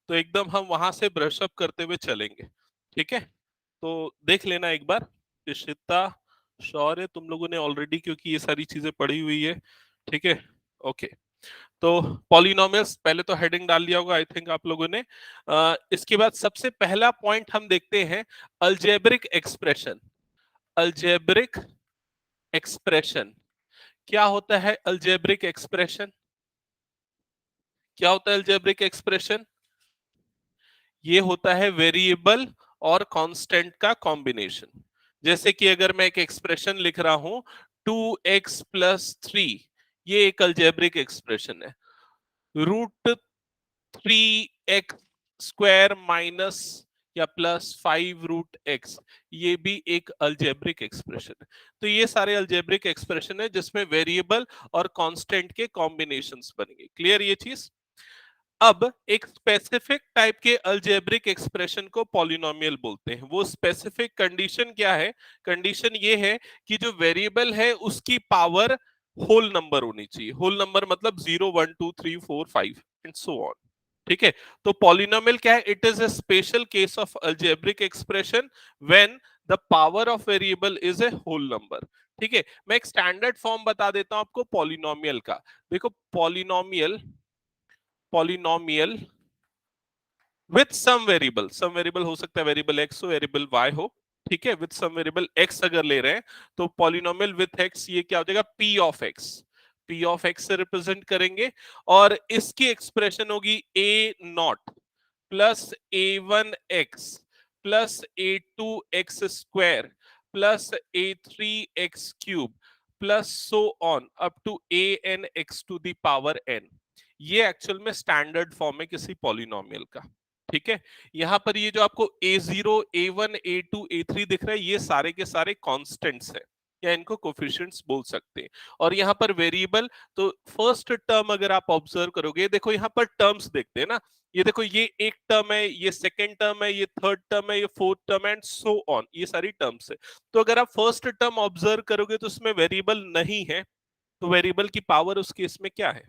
तो एकदम हम वहां से ब्रश अप करते हुए चलेंगे, ठीक है? तो देख लेना एक बार। इशिता, शौर्य, तुम लोगों ने ऑलरेडी क्योंकि ये सारी चीजें पढ़ी हुई है, ठीक है? ओके। तो पॉलिनोमियल्स पहले तो हेडिंग डाल लिया होगा आई थिंक आप लोगों ने। इसके बाद सबसे पहला पॉइंट हम देखते हैं अलजेब्रिक एक्सप्रेशन। अलजेब्रिक एक्सप्रेशन क्या होता है? अलजेब्रिक एक्सप्रेशन क्या होता है? अलजेब्रिक एक्सप्रेशन ये होता है वेरिएबल और कांस्टेंट का कॉम्बिनेशन। जैसे कि अगर मैं एक एक्सप्रेशन लिख रहा हूं 2x+3, ये एक अलजेब्रिक एक्सप्रेशन है। √3x² माइनस या +5 √x, ये भी एक अलजेब्रिक एक्सप्रेशन है। तो ये सारे अलजेब्रिक एक्सप्रेशन है जिसमें वेरिएबल और कांस्टेंट के कॉम्बिनेशंस बनेंगे। क्लियर ये चीज? अब एक स्पेसिफिक टाइप के अलजेब्रिक एक्सप्रेशन को पॉलिनोमियल बोलते हैं। वो स्पेसिफिक कंडीशन क्या है? कंडीशन ये है कि जो वेरिएबल है उसकी पावर होल नंबर होनी चाहिए। होल नंबर मतलब 0 1 2 3 4 5 एंड सो ऑन, ठीक है? तो पॉलिनोमियल क्या है? It is a special case of algebraic expression when the power of variable is a whole number, ठीक है? मैं एक स्टैंडर्ड फॉर्म बता देता हूं आपको पॉलिनोमियल का। देखो, polynomial polynomial with some variable हो सकता है वेरिएबल एक्स हो, वेरिएबल वाई हो, ठीक है? विथ सम वेरिएबल एक्स अगर ले रहे हैं तो पॉलिनोमियल विथ एक्स ये क्या हो जाएगा? P of X. P of X से रिप्रेजेंट करेंगे और इसकी एक्सप्रेशन होगी a naught plus a1x plus a2x² plus a3x³ plus so on up to an(x⁴n). ये एक्चुअल में स्टैंडर्ड फॉर्म है किसी पॉलिनोमियल का, ठीक है? यहां पर ये जो आपको a0 a1 a2 a3 दिख रहा है, ये सारे के सारे कांस्टेंट्स हैं या इनको कोफिशिएंट्स बोल सकते हैं। और यहाँ पर वेरिएबल, तो फर्स्ट टर्म अगर आप ऑब्जर्व करोगे, देखो यहाँ पर टर्म्स देखते हैं ना, ये देखो, ये एक टर्म है, ये सेकंड टर्म है, ये थर्ड टर्म है, ये fourth term and so on, ये सारी टर्म्स है। तो अगर आप फर्स्ट टर्म ऑब्जर्व करोगे तो उसमें वेरिएबल नहीं है, तो वेरिएबल की पावर उस केस में क्या है?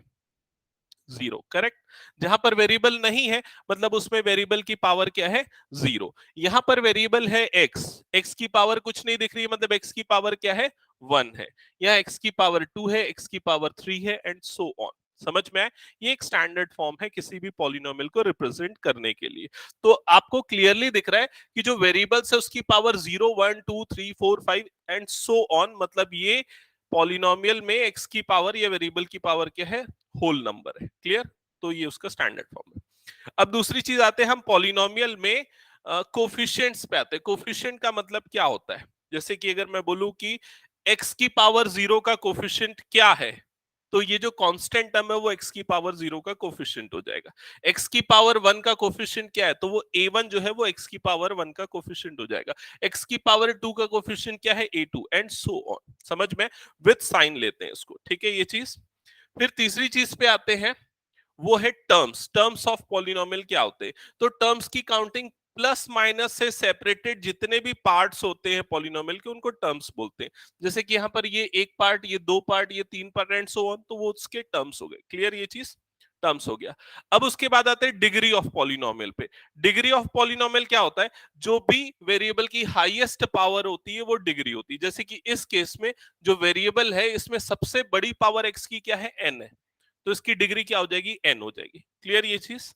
0, करेक्ट? जहां पर वेरिएबल नहीं है मतलब उसमें वेरिएबल की पावर क्या है? 0। यहां पर वेरिएबल है x, x की पावर कुछ नहीं दिख रही है मतलब x की पावर क्या है? 1 है। यहाँ x की पावर 2 है, x की पावर 3 है एंड सो ऑन। समझ में आए? ये एक स्टैंडर्ड फॉर्म है किसी भी पॉलिनोमियल को रिप्रेजेंट करने के लिए। तो आपको क्लियरली दिख रहा है कि जो वेरिएबल्स है उसकी पावर 0 1 2 3 4 5 एंड सो ऑन, मतलब ये पॉलिनोमियल में x की पावर या वेरिएबल की पावर क्या है? होल नंबर है। क्लियर? तो ये उसका स्टैंडर्ड फॉर्म है। अब दूसरी चीज आते हैं हम पॉलिनोमियल में कोफिशिएंट्स पे आते हैं। कोफिशिएंट का मतलब क्या होता है? जैसे कि अगर मैं बोलूं कि x की पावर 0 का कोफिशिएंट क्या है, तो ये जो कांस्टेंट टर्म है वो x की पावर 0 का कोफिशिएंट हो जाएगा। x की पावर 1 का कोफिशिएंट क्या है? तो वो a1 जो है वो x की पावर 1 का कोफिशिएंट हो जाएगा। x की पावर 2 का कोफिशिएंट क्या है? a2 and so on. समझ में? विथ साइन लेते हैं इसको, ठीक है? ये चीज। फिर तीसरी चीज पे आते हैं, वो है टर्म्स। टर्म्स ऑफ पॉलिनोमियल क्या होते हैं? तो टर्म्स की काउंटिंग प्लस माइनस से सेपरेटेड जितने भी पार्ट्स होते हैं पॉलिनोमियल के उनको टर्म्स बोलते हैं। जैसे कि यहाँ पर ये एक पार्ट, ये दो पार्ट, ये तीन पार्ट एंड सो ऑन, तो वो उसके टर्म्स हो गए। क्लियर ये चीज? टर्म्स हो गया। अब उसके बाद आते हैं डिग्री ऑफ पॉलिनोमियल पे। डिग्री ऑफ पॉलिनोमियल क्या होता है? जो भी वेरिएबल की हाईएस्ट पावर होती है वो डिग्री होती है। जैसे कि इस केस में जो वेरिएबल है इसमें सबसे बड़ी पावर एक्स की क्या है? एन है, तो इसकी डिग्री क्या हो जाएगी? एन हो जाएगी। क्लियर ये चीज?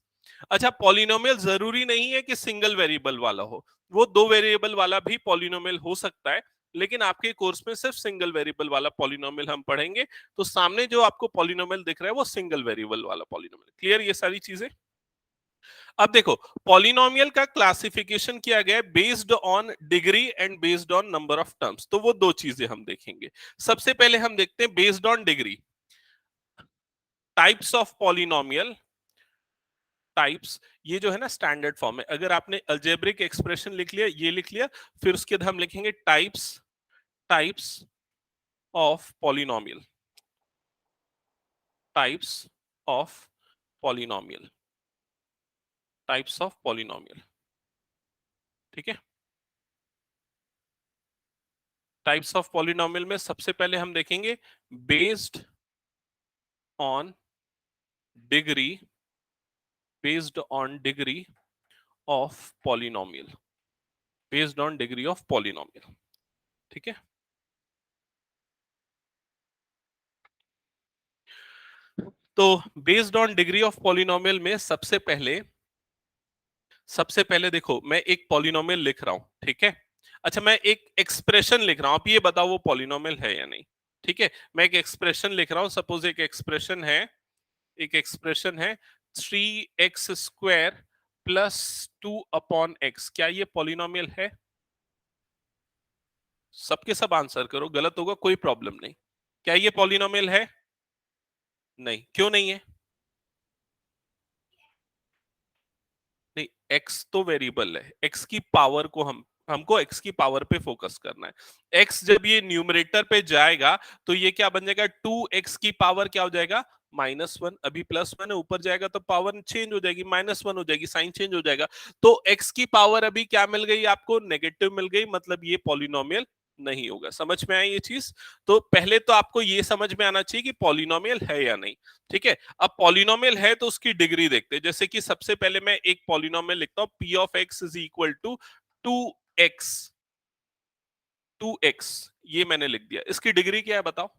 अच्छा, पॉलिनोमियल जरूरी नहीं है कि सिंगल वेरिएबल वाला हो, वो दो वेरिएबल वाला भी पॉलिनोमियल हो सकता है, लेकिन आपके कोर्स में सिर्फ सिंगल वेरिएबल वाला पॉलिनोमियल हम पढ़ेंगे। तो सामने जो आपको पॉलिनोमियल दिख रहा है वो सिंगल वेरिएबल वाला पॉलिनोमियल। क्लियर ये सारी चीजें? अब देखो, पॉलिनोमियल का क्लासिफिकेशन किया गया है based on degree and based on number of terms. तो वो दो चीजें हम देखेंगे। सबसे पहले हम देखते हैं based on degree. Types of polynomial. Types, ये जो है ना स्टैंडर्ड फॉर्म है। अगर आपने अलजेब्रिक एक्सप्रेशन लिख लिया, ये लिख लिया, फिर उसके बाद हम लिखेंगे types, types of polynomial, types of polynomial, types of polynomial, ठीक है? टाइप्स ऑफ पॉलिनोमियल में सबसे पहले हम देखेंगे based on degree based on degree of polynomial, based on degree of polynomial. ठीक है, तो based on degree of polynomial में सबसे पहले देखो, मैं एक पॉलिनोमियल लिख रहा हूं, ठीक है। अच्छा, मैं एक एक्सप्रेशन लिख रहा हूं, आप ये बताओ वो पॉलिनोमियल है या नहीं। ठीक है, मैं एक एक्सप्रेशन लिख रहा हूं, सपोज एक एक्सप्रेशन है 3x² प्लस 2/x, क्या ये पॉलिनोमियल है? सबके सब आंसर करो, गलत होगा कोई प्रॉब्लम नहीं। क्या ये पॉलिनोमियल है? नहीं, क्यों नहीं है? नहीं, x तो वेरिएबल है, x की पावर को हमको x की पावर पे फोकस करना है। x जब ये न्यूमरेटर पे जाएगा तो ये क्या बन जाएगा, 2x की पावर क्या हो जाएगा, -1। अभी +1 है, ऊपर जाएगा तो पावर चेंज हो जाएगी, -1 हो जाएगी, साइन चेंज हो जाएगा। तो x की पावर अभी क्या मिल गई आपको, नेगेटिव मिल गई, मतलब ये पॉलिनोमियल नहीं होगा। समझ में आई ये चीज? तो पहले तो आपको ये समझ में आना चाहिए कि पॉलिनोमियल है या नहीं। ठीक है, अब पॉलिनोमियल है तो उसकी डिग्री देखते हैं। जैसे कि सबसे पहले मैं एक पॉलिनोमियल लिखता हूं, p of x is equal to 2x, 2x, ये मैंने लिख दिया। इसकी डिग्री क्या है बताओ?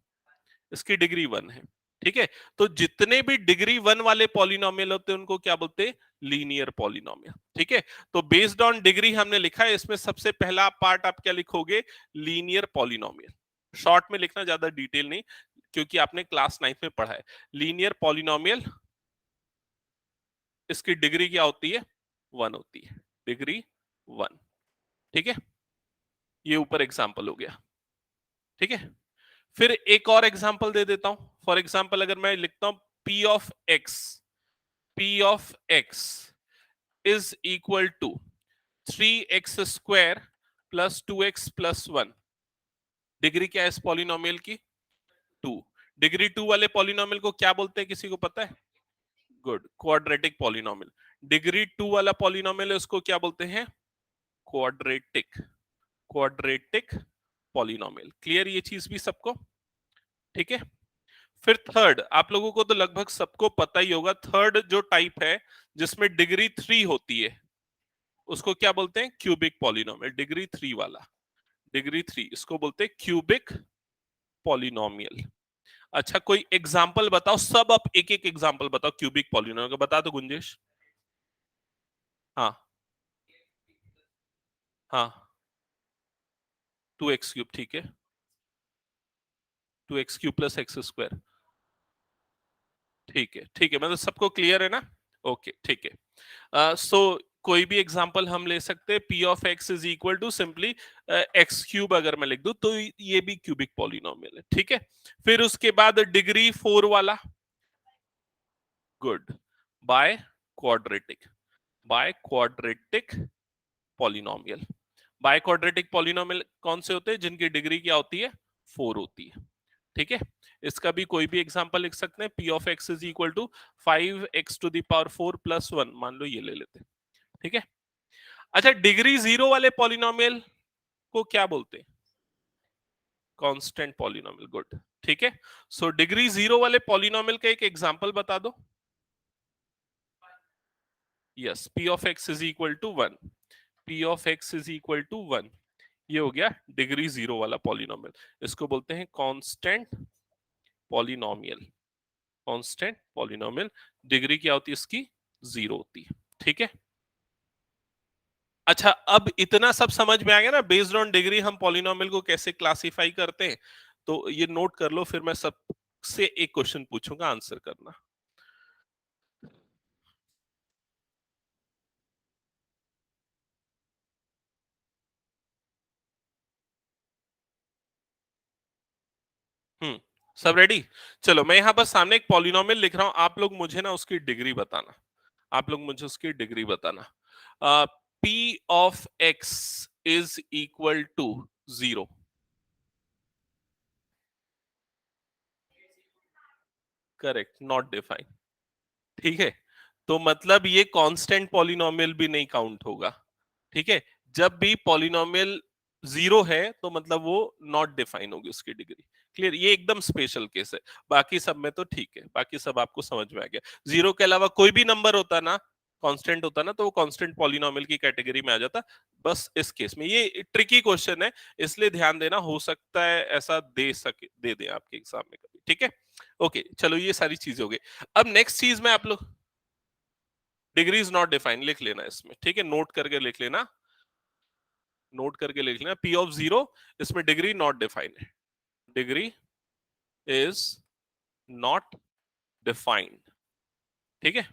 इसकी डिग्री 1 है। ठीक है, तो जितने भी डिग्री 1 वाले पॉलिनोमियल होते हैं उनको क्या बोलते हैं, लीनियर पॉलिनोमियल। ठीक है, तो बेस्ड ऑन डिग्री हमने लिखा है, इसमें सबसे पहला पार्ट आप क्या लिखोगे, लीनियर पॉलिनोमियल। शॉर्ट में लिखना, ज्यादा डिटेल नहीं, क्योंकि आपने क्लास 9 में पढ़ा है। लीनियर पॉलिनोमियल, इसकी डिग्री क्या होती है, 1 होती है, डिग्री 1। ठीक है, ये ऊपर एग्जाम्पल हो गया। ठीक है, फिर एक और एग्जाम्पल दे देता हूं। फॉर एग्जाम्पल अगर मैं लिखता हूं p of x is equal to 3x² plus 2x plus 1, degree क्या है इस पॉलिनोमियल की, 2। डिग्री 2 वाले पॉलिनोमियल को क्या बोलते हैं, किसी को पता है? Good, quadratic polynomial. डिग्री 2 वाला पॉलिनोमियल है, उसको क्या बोलते हैं, क्वाड्रेटिक, क्वाड्रेटिक पॉलिनोमियल। क्लियर ये चीज भी सबको? ठीक है, फिर थर्ड, आप लोगों को तो लगभग सबको पता ही होगा, थर्ड जो टाइप है जिसमें डिग्री 3 होती है उसको क्या बोलते हैं, क्यूबिक पॉलिनोमियल। डिग्री 3 वाला, डिग्री 3, इसको बोलते हैं क्यूबिक पॉलिनोमियल। अच्छा, कोई एग्जाम्पल बताओ, सब आप एक एक एग्जाम्पल बताओ क्यूबिक पॉलिनोमियल का, बता दो गुंजेश। हाँ हाँ, 2x³ ठीक है, 2x³ प्लस x², ठीक है, ठीक है, मतलब सबको क्लियर है ना? ओके, ठीक है। सो कोई भी एग्जांपल हम ले सकते हैं, p of x is equal to simply x³ अगर मैं लिख दूं तो ये भी क्यूबिक पॉलिनोमियल है। ठीक है, फिर उसके बाद डिग्री 4 वाला, good, by quadratic, by quadratic polynomial. By quadratic polynomial कौन से होते हैं, जिनकी डिग्री क्या होती है, 4 होती है। ठीक है, इसका भी कोई भी एग्जांपल लिख सकते हैं, p of x is equal to 5x⁴ plus 1, मान लो ये ले लेते हैं। ठीक है, अच्छा, डिग्री 0 वाले पॉलिनोमियल को क्या बोलते हैं, कांस्टेंट पॉलिनोमियल। गुड, ठीक है, सो डिग्री 0 वाले पॉलिनोमियल का एक एग्जांपल बता दो। Yes, p of x is equal to 1, p of x is equal to 1, ये हो गया डिग्री 0 वाला पॉलिनोमियल। इसको बोलते हैं constant polynomial, constant polynomial. Degree क्या होती है इसकी, 0 होती है। ठीक है, अच्छा, अब इतना सब समझ में आ गया ना, बेस्ड ऑन डिग्री हम पॉलिनोमियल को कैसे क्लासिफाई करते हैं। तो ये नोट कर लो, फिर मैं सबसे एक क्वेश्चन पूछूंगा, आंसर करना। हम्म, सब रेडी? चलो, मैं यहाँ बस सामने एक पॉलिनोमियल लिख रहा हूं, आप लोग मुझे ना उसकी डिग्री बताना, आप लोग मुझे उसकी डिग्री बताना। p of x is equal to 0, correct, not defined. ठीक है, तो मतलब ये कांस्टेंट पॉलिनोमियल भी नहीं काउंट होगा। ठीक है, जब भी पॉलिनोमियल 0 है तो मतलब वो नॉट डिफाइन होगी उसकी डिग्री। क्लियर, ये एकदम स्पेशल केस है, बाकी सब में तो ठीक है, बाकी सब आपको समझ में आ गया। 0 के अलावा कोई भी नंबर होता ना कांस्टेंट होता ना तो वो कांस्टेंट पॉलिनोमियल की कैटेगरी में आ जाता। बस इस केस में ये ट्रिकी क्वेश्चन है, इसलिए ध्यान देना, हो सकता है ऐसा दे दें आपके एग्जाम में कभी, ठीक है। ओके चलो ये सारी चीजें हो गई। अब नेक्स्ट चीज में आप लोग डिग्री इज नॉट डिफाइंड लिख लेना इसमें, ठीक है, नोट करके लिख लेना, नोट करके लिख लेना, पी ऑफ जीरो, इसमें डिग्री नॉट डिफाइंड है, डिग्री इज नॉट डिफाइंड, ठीक है।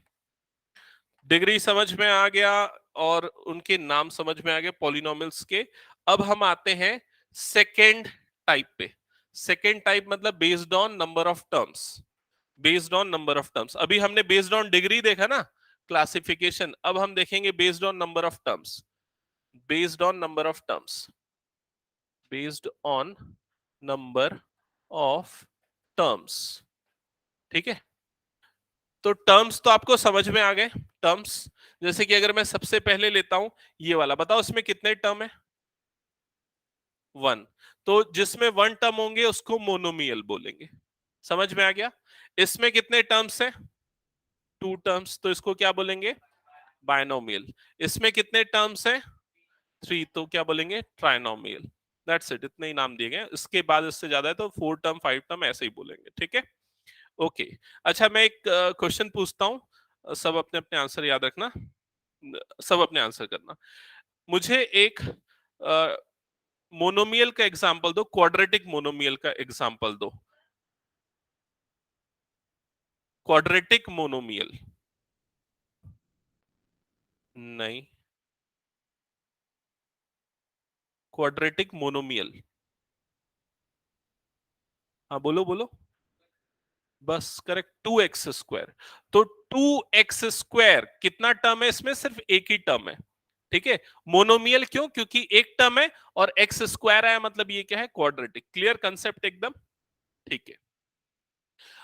डिग्री समझ में आ गया और उनके नाम समझ में आ गए पॉलिनोमियल्स के। अब हम आते हैं सेकेंड टाइप पे। सेकेंड टाइप मतलब based on number of terms, based on number of terms. अभी हमने बेस्ड ऑन डिग्री देखा ना, क्लासिफिकेशन, अब हम देखेंगे based on number of terms, based on number of terms, based on number of terms, ठीक है। तो टर्म्स तो आपको समझ में आ गए। टर्म्स जैसे कि अगर मैं सबसे पहले लेता हूं ये वाला, बताओ इसमें कितने टर्म है? वन। तो जिसमें वन टर्म होंगे उसको मोनोमियल बोलेंगे, समझ में आ गया। इसमें कितने टर्म्स हैं? टू टर्म्स, तो इसको क्या बोलेंगे? बायनोमियल। इसमें कितने टर्म्स हैं? थ्री, तो क्या बोलेंगे? ट्राइनोमियल। दैट्स इट, इतने ही नाम दिए गए, इसके बाद इससे ज्यादा है तो फोर टर्म फाइव टर्म ऐसे ही बोलेंगे, ठीक है। ओके अच्छा मैं एक क्वेश्चन पूछता हूँ, सब अपने अपने आंसर याद रखना, सब अपने आंसर करना। मुझे एक मोनोमियल का एग्जांपल दो, क्वाड्रेटिक मोनोमियल का एग्जांपल दो, क्वाड्रेटिक मोनोमियल। नहीं, क्वाड्रेटिक मोनोमियल, हाँ बोलो बोलो। बस करेक्ट, टू एक्स स्क्वायर। तो टू एक्स स्क्वायर कितना टर्म है इसमें? सिर्फ एक ही टर्म है, ठीक है। मोनोमियल क्यों? क्योंकि एक टर्म है और एक्स स्क्वायर आया, मतलब ये क्या है? क्वाड्रेटिक। क्लियर कंसेप्ट एकदम, ठीक है।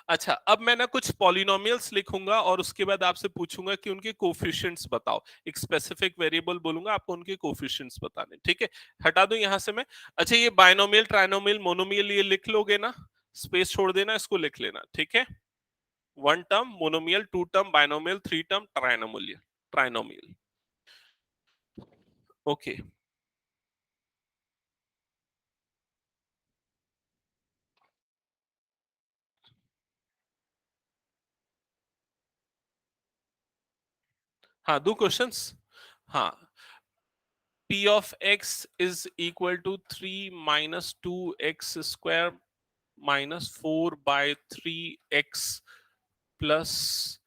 अच्छा अब मैं ना कुछ पॉलिनोमियल्स लिखूंगा और उसके बाद आपसे पूछूंगा कि उनके कोफिशिएंट्स बताओ, एक स्पेसिफिक वेरिएबल बोलूंगा, आपको उनके कोफिशिएंट्स बताने, ठीक है। हटा दूं यहां से मैं। अच्छा ये बायनोमियल, ट्राइनोमियल, मोनोमियल ये लिख लोगे ना, स्पेस छोड़ देना, इसको लिख लेना, ठीक है। One term monomial, two term binomial, three term trinomial, trinomial. Okay हाँ दो क्वेश्चंस। हाँ, p of x is equal to 3 minus 2x square minus 4 by 3x plus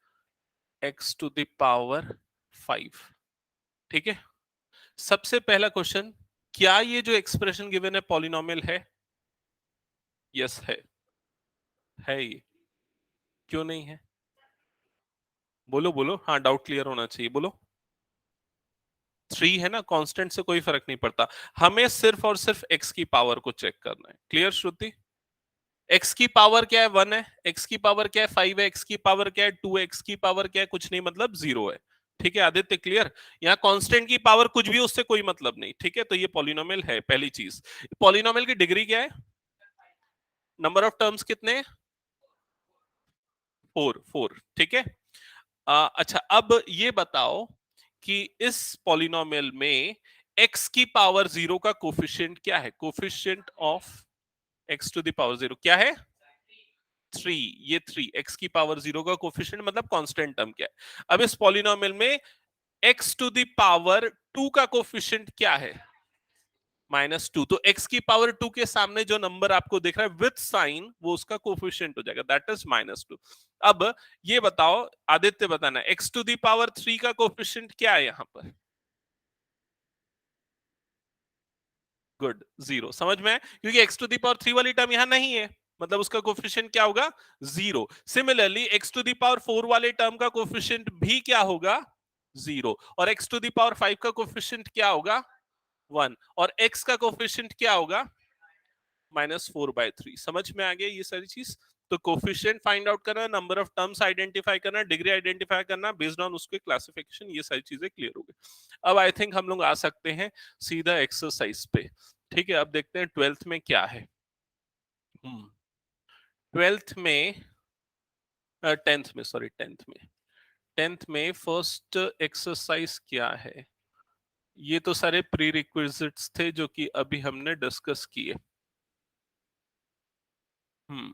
x to the power 5, ठीक है। सबसे पहला क्वेश्चन, क्या ये जो एक्सप्रेशन गिवन है पॉलिनोमियल है? यस है ये। क्यों नहीं है? बोलो बोलो, हाँ डाउट क्लियर होना चाहिए, बोलो। थ्री है ना, कांस्टेंट से कोई फर्क नहीं पड़ता, हमें सिर्फ और सिर्फ एक्स की पावर को चेक करना है। क्लियर श्रुति? एक्स की पावर क्या है? वन है। एक्स की पावर क्या है? फाइव है। एक्स की पावर क्या है? टू। एक्स की पावर क्या है? कुछ नहीं, मतलब जीरो है, ठीक है। आदित्य क्लियर? यहाँ कांस्टेंट की पावर कुछ भी, उससे कोई मतलब नहीं, ठीक है। तो ये पॉलिनोमियल है, पहली चीज। पॉलिनोमियल की डिग्री क्या है? नंबर ऑफ टर्म्स कितने? फोर, फोर, ठीक है। अच्छा अब ये बताओ कि इस पॉलिनोमियल में एक्स की पावर जीरो का कोफिशिएंट क्या है? Coefficient of x to the power zero क्या है? थ्री। ये थ्री, एक्स की पावर जीरो का कोफिशिएंट मतलब कांस्टेंट टर्म क्या है? अब इस पॉलिनोमियल में x to the power two का कोफिशिएंट क्या है? -2। तो एक्स की पावर टू के सामने जो नंबर आपको दिख रहा है विथ साइन, वो उसका कोफिशिएंट हो जाएगा, दैट इज -2। अब ये बताओ, आदित्य बताना, x to the power three का कोफिशिएंट क्या है यहां पर? Good, zero. समझ में है? क्योंकि x to the power three वाली टर्म यहां नहीं है, मतलब उसका कोफिशिएंट क्या होगा? Zero. Similarly x to the power four वाले टर्म का कोफिशिएंट भी क्या होगा? जीरो। और x to the power five का कोफिशिएंट क्या होगा? वन। और एक्स का कोफिशिएंट क्या होगा? -4/3। समझ में आ गया ये सारी चीज? तो कोफिशिएंट फाइंड आउट करना, नंबर ऑफ टर्म्स आइडेंटिफाई करना, डिग्री आइडेंटिफाई करना, बेस्ड ऑन उसके क्लासिफिकेशन, ये सारी चीजें क्लियर हो गई। अब आई थिंक हम लोग आ सकते हैं सीधा एक्सरसाइज पे, ठीक है। अब देखते हैं ट्वेल्थ में क्या है। ट्वेल्थ में, टेंथ में, सॉरी टेंथ में, 10th में फर्स्ट एक्सरसाइज क्या है? ये तो सारे प्री रिक्विजिट्स थे जो कि अभी हमने डिस्कस किए। हम्म।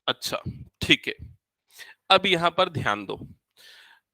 अच्छा, ठीक है। अब यहां पर ध्यान दो।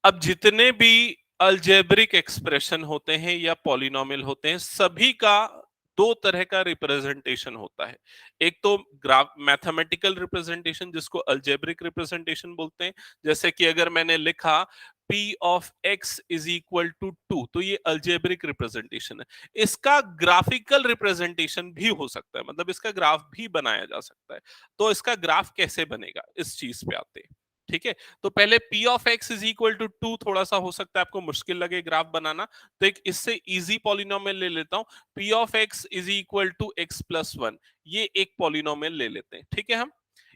अब जितने भी अलजेब्रिक एक्सप्रेशन होते हैं या पॉलिनोमियल होते हैं, सभी का दो तरह का रिप्रेजेंटेशन होता है। एक तो ग्राफ मैथमेटिकल रिप्रेजेंटेशन, जिसको अलजेब्रिक रिप्रेजेंटेशन बोलते हैं। जैसे कि अगर मैंने लिखा P of x is equal to 2, तो ये अलजेब्रिक रिप्रेजेंटेशन है। इसका ग्राफिकल रिप्रेजेंटेशन भी हो सकता है, मतलब इसका ग्राफ भी बनाया जा सकता है। तो इसका ग्राफ कैसे बनेगा, इस चीज पे आते हैं। ठीक है, तो पहले P of x is equal to 2 थोड़ा सा हो सकता है आपको मुश्किल लगे ग्राफ बनाना, तो एक इससे इजी पॉलिनोमियल ले लेता हूं। P of x is equal to x plus 1, ये एक पॉलिनोमियल ले लेते हैं। ठीक है, हम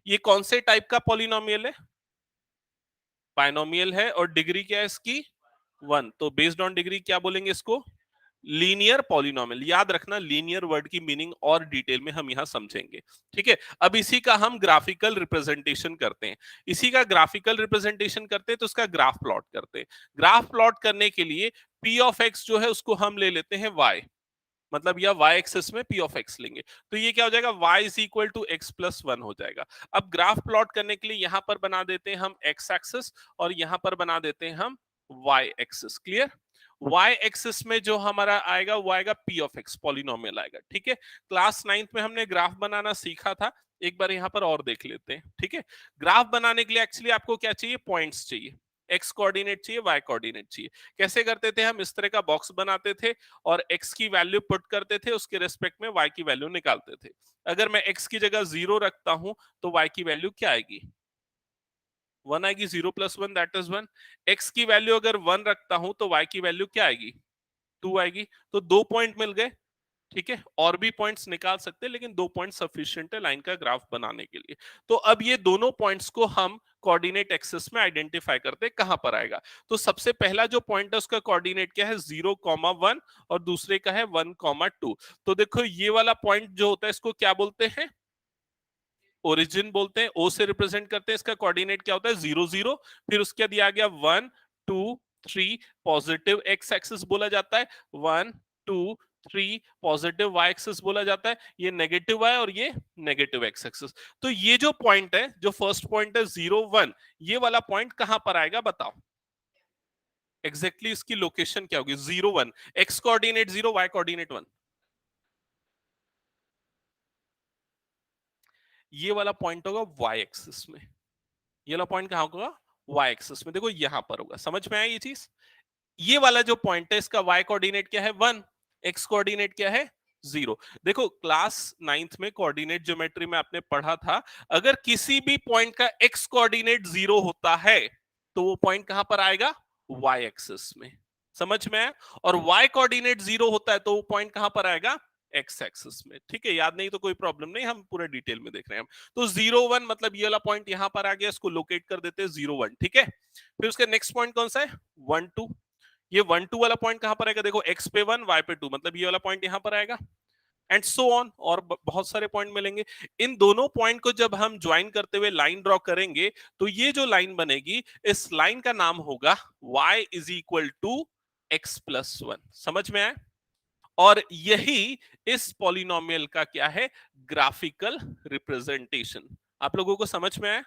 ये कौन से टाइप का पॉलिनोमियल है? बायनोमियल है, और डिग्री क्या है इसकी? 1। तो बेस्ड ऑन डिग्री क्या बोलेंगे इसको? Linear polynomial. याद रखना, लीनियर वर्ड की मीनिंग और डिटेल में हम यहां समझेंगे। ठीक है, अब इसी का हम ग्राफिकल रिप्रेजेंटेशन करते हैं। इसी का ग्राफिकल रिप्रेजेंटेशन करते हैं तो उसका ग्राफ प्लॉट करते हैं। ग्राफ प्लॉट करने के लिए P ऑफ x जो है उसको हम ले लेते हैं y, मतलब या y एक्सिस में P ऑफ x लेंगे। तो ये क्या हो जाएगा? y is equal to x plus 1 हो जाएगा। अब ग्राफ प्लॉट करने के लिए यहां पर बना देते हैं हम x एक्सिस, और यहां पर बना देते हैं हम y axis. Clear? y axis में जो हमारा आएगा वो आएगा P ऑफ x, पॉलिनोमियल आएगा। ठीक है, क्लास 9th में हमने ग्राफ बनाना सीखा था, एक बार यहां पर और देख लेते हैं। ठीक है, ग्राफ बनाने के लिए एक्चुअली आपको क्या चाहिए? पॉइंट्स चाहिए। एक्स कोऑर्डिनेट चाहिए, वाई कोऑर्डिनेट चाहिए। कैसे करते थे हम? इस तरह का बॉक्स बनाते थे और x की वैल्यू पुट करते थे, उसके रेस्पेक्ट में y की वैल्यू निकालते थे। अगर मैं x की जगह 0 रखता हूं तो y की वैल्यू क्या आएगी? 1 आएगी। 0 प्लस 1 दैट इज 1। x की वैल्यू अगर 1 रखता हूं तो y की वैल्यू क्या आएगी? 2 आएगी। तो 2 पॉइंट मिल गए। ठीक है, और भी पॉइंट्स निकाल सकते हैं, लेकिन 2 पॉइंट सफिशिएंट है लाइन का ग्राफ बनाने के लिए। तो अब ये दोनों पॉइंट्स को हम कोऑर्डिनेट एक्सिस में आइडेंटिफाई करते हैं, कहां पर आएगा। तो सबसे पहला जो पॉइंट है उसका कोऑर्डिनेट क्या है? 0,1, और दूसरे का है 1,2। तो देखो ये वाला पॉइंट जो होता है इसको क्या बोलते हैं? ओरिजिन बोलते हैं। ओ से रिप्रेजेंट करते हैं। इसका कोऑर्डिनेट क्या होता है? 0, 0। फिर उसके दिया गया 1, 2, 3, पॉजिटिव एक्स एक्सिस बोला जाता है। 1, 2, 3 पॉजिटिव वाई एक्सिस बोला जाता है। ये नेगेटिव वाई और ये नेगेटिव एक्स एक्सिस। तो ये जो पॉइंट है, जो फर्स्ट पॉइंट है 0, 1, ये वाला पॉइंट कहां पर आएगा बताओ? एग्जैक्टली इसकी लोकेशन क्या होगी? 0, 1, एक्स कोऑर्डिनेट 0, वाई कोऑर्डिनेट 1। ये वाला पॉइंट होगा वाई एक्सिस में। ये वाला पॉइंट कहां होगा? वाई एक्सिस में। देखो यहां पर होगा। समझ में आया ये चीज? ये वाला जो पॉइंट है इसका वाई कोऑर्डिनेट क्या है? 1। एक्स कोऑर्डिनेट क्या है? 0। देखो क्लास 9th में कोऑर्डिनेट ज्योमेट्री में आपने पढ़ा था, अगर किसी भी पॉइंट का एक्स कोऑर्डिनेट 0 होता है तो वो पॉइंट कहां पर आएगा? वाई एक्सिस में। समझ में आया? और वाई कोऑर्डिनेट 0 होता है तो वो पॉइंट कहां पर आएगा? एक्स एक्सिस में। ठीक है, याद नहीं तो कोई प्रॉब्लम नहीं, हम पूरे डिटेल में देख रहे हैं हम। तो 0, 1 मतलब ये वाला पॉइंट यहां पर आ गया, इसको लोकेट कर देते हैं 0, 1। ठीक है, फिर उसका नेक्स्ट पॉइंट कौन सा है? 1, 2। ये 1, 2 वाला पॉइंट कहां पर आएगा? देखो x पे 1, y पे 2, मतलब ये वाला पॉइंट यहां पर आएगा, एंड सो ऑन। और बहुत सारे पॉइंट मिलेंगे। इन दोनों पॉइंट को जब हम ज्वाइन करते हुए लाइन ड्रॉ करेंगे तो ये जो लाइन बनेगी, इस लाइन का नाम होगा y is equal to x plus 1। समझ में आया? और यही इस पॉलिनोमियल का क्या है? Graphical representation. आप लोगों को समझ में आया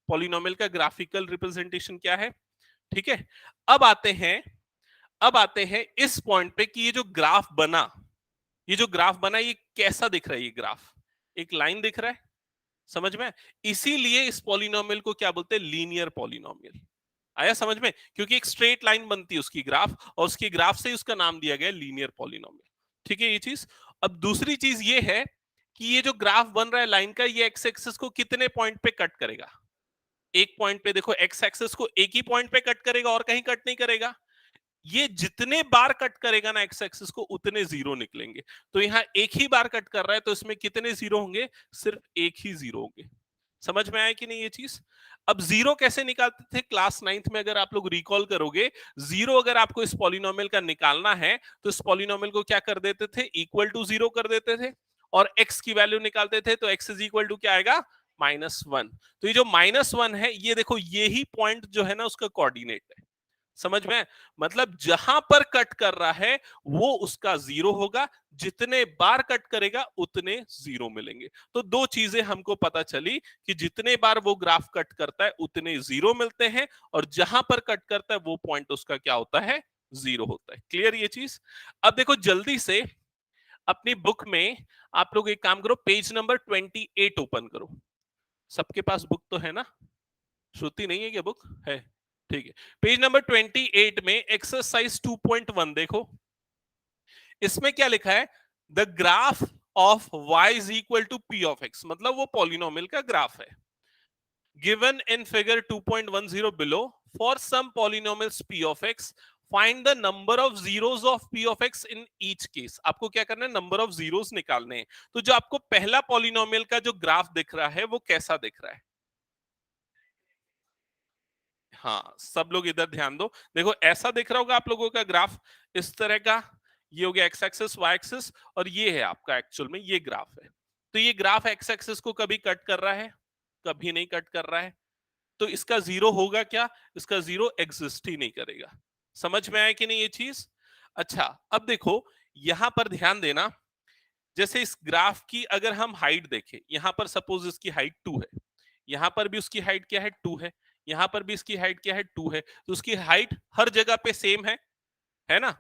पॉलिनोमियल का ग्राफिकल रिप्रेजेंटेशन क्या है? ठीक है, अब आते हैं अब आते हैं इस पॉइंट पे कि ये जो ग्राफ बना, ये जो ग्राफ बना ये कैसा दिख रहा है? ये ग्राफ एक लाइन दिख रहा है। समझ में? इसीलिए इस पॉलिनोमियल को क्या बोलते हैं? Linear polynomial. आया समझ में? क्योंकि एक स्ट्रेट लाइन बनती है उसकी ग्राफ, और उसकी ग्राफ से ही उसका नाम दिया गया लीनियर पॉलिनोमियल। ठीक है, ये चीज। अब दूसरी चीज ये है कि ये जो ग्राफ बन रहा है लाइन का, ये एक्स एक्सिस को कितने पॉइंट पे कट करेगा? एक पॉइंट पे। देखो एक्स एक्सिस को एक ही पॉइंट पे कट करेगा और कहीं कट नहीं करेगा। ये जितने बार कट करेगा ना एक्स एक्सिस को, उतने जीरो निकलेंगे। तो यहां एक ही बार कट कर रहा है तो इसमें कितने जीरो होंगे? सिर्फ एक ही जीरो होंगे। समझ में आया कि नहीं ये चीज? अब जीरो कैसे निकालते थे क्लास 9th में, अगर आप लोग रिकॉल करोगे, जीरो अगर आपको इस पॉलिनोमियल का निकालना है तो इस पॉलिनोमियल को क्या कर देते थे, इक्वल टू जीरो कर देते थे, और एक्स की वैल्यू निकालते थे तो एक्स इज इक्वल टू क्या आएगा, -1। तो ये जो -1 है, ये देखो ये ही पॉइंट जो है ना उसका कोऑर्डिनेट है। समझ में? मतलब जहां पर कट कर रहा है वो उसका जीरो होगा, जितने बार कट करेगा उतने जीरो मिलेंगे। तो दो चीजें हमको पता चली कि जितने बार वो ग्राफ कट करता है उतने जीरो मिलते हैं, और जहां पर कट करता है वो पॉइंट उसका क्या होता है, जीरो होता है। क्लियर ये चीज? अब देखो जल्दी से अपनी बुक में आप लोग एक काम करो, पेज नंबर 28 ओपन करो। सबके पास बुक तो है ना? श्रुति नहीं है क्या बुक है? ठीक है, पेज नंबर 28 में एक्सरसाइज 2.1 देखो। इसमें क्या लिखा है, the graph of y is equal to p of x, मतलब वो पॉलिनोमियल का ग्राफ है। Given in figure 2.10 below, for some polynomials p of x, find the number of zeros of p of x in each case. आपको क्या करना है, number of zeros निकालने हैं। तो जो आपको पहला पॉलिनोमियल का जो ग्राफ दिख रहा है वो कैसा दिख रहा है? हाँ, सब लोग इधर ध्यान दो। देखो ऐसा दिख रहा होगा आप लोगों का ग्राफ, इस तरह का। ये हो गया एक्स एक्सिस, वाई एक्सिस, और ये है आपका एक्चुअल में ये ग्राफ है। तो ये ग्राफ एक्स एक्सिस को कभी कट कर रहा है, कभी नहीं कट कर रहा है। तो इसका जीरो होगा क्या, इसका जीरो एग्जिस्ट ही नहीं करेगा। समझ में आया कि नहीं ये चीज? अच्छा, अब देखो यहां पर ध्यान देना। जैसे इस ग्राफ की अगर हम हाइट देखें, यहां पर सपोज इसकी हाइट 2 है, यहां पर भी उसकी हाइट क्या है, 2 है, यहां पर भी इसकी हाइट क्या है, 2 है। तो उसकी हाइट हर जगह पे सेम है ना?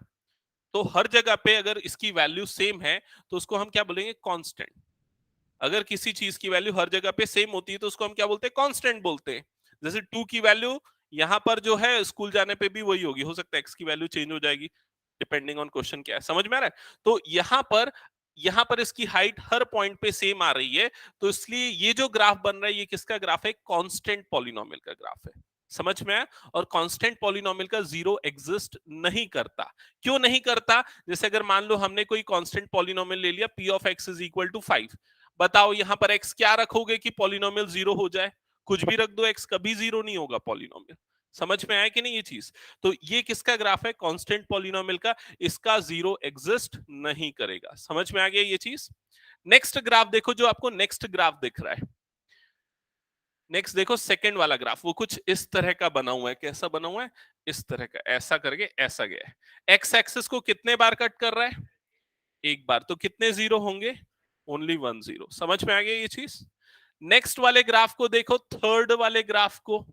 तो हर जगह पे अगर इसकी वैल्यू सेम है तो उसको हम क्या बोलेंगे, कांस्टेंट। अगर किसी चीज की वैल्यू हर जगह पे सेम होती है तो उसको हम क्या बोलते हैं, कांस्टेंट बोलते हैं। जैसे 2 की वैल्यू यहां पर जो है स्कूल जाने पे भी वही होगी, हो सकता है एक्स की वैल्यू चेंज हो जाएगी डिपेंडिंग ऑन क्वेश्चन क्या है। समझ में आ रहा है? तो यहां पर इसकी हाइट हर पॉइंट पे सेम आ रही है, तो इसलिए ये जो ग्राफ बन रहा है ये किसका ग्राफ है, कांस्टेंट पॉलिनोमियल का ग्राफ है। समझ में आया? और कांस्टेंट पॉलिनोमियल का जीरो एग्जिस्ट नहीं करता। क्यों नहीं करता? जैसे अगर मान लो हमने कोई कांस्टेंट पॉलिनोमियल ले लिया, p of x is equal to 5। बताओ यहां पर x क्या रखोगे कि पॉलिनोमियल जीरो हो जाए? कुछ भी रख दो, x कभी जीरो नहीं होगा पॉलिनोमियल। समझ में आया कि नहीं ये चीज? तो ये किसका ग्राफ है, कांस्टेंट पॉलिनोमियल का। इसका जीरो एग्जिस्ट नहीं करेगा। समझ में आ गया ये चीज? नेक्स्ट ग्राफ देखो, जो आपको नेक्स्ट ग्राफ दिख रहा है। नेक्स्ट देखो सेकंड वाला ग्राफ, वो कुछ इस तरह का बना हुआ है। कैसा बना हुआ है? इस तरह का, ऐसा करके ऐसा गया है। एक्स एक्सिस को कितने बार कट कर रहा है? एक बार। तो कितने जीरो होंगे? Only 1 zero. समझ में आ गया ये चीज? नेक्स्ट वाले ग्राफ को देखो, थर्ड वाले ग्राफ को।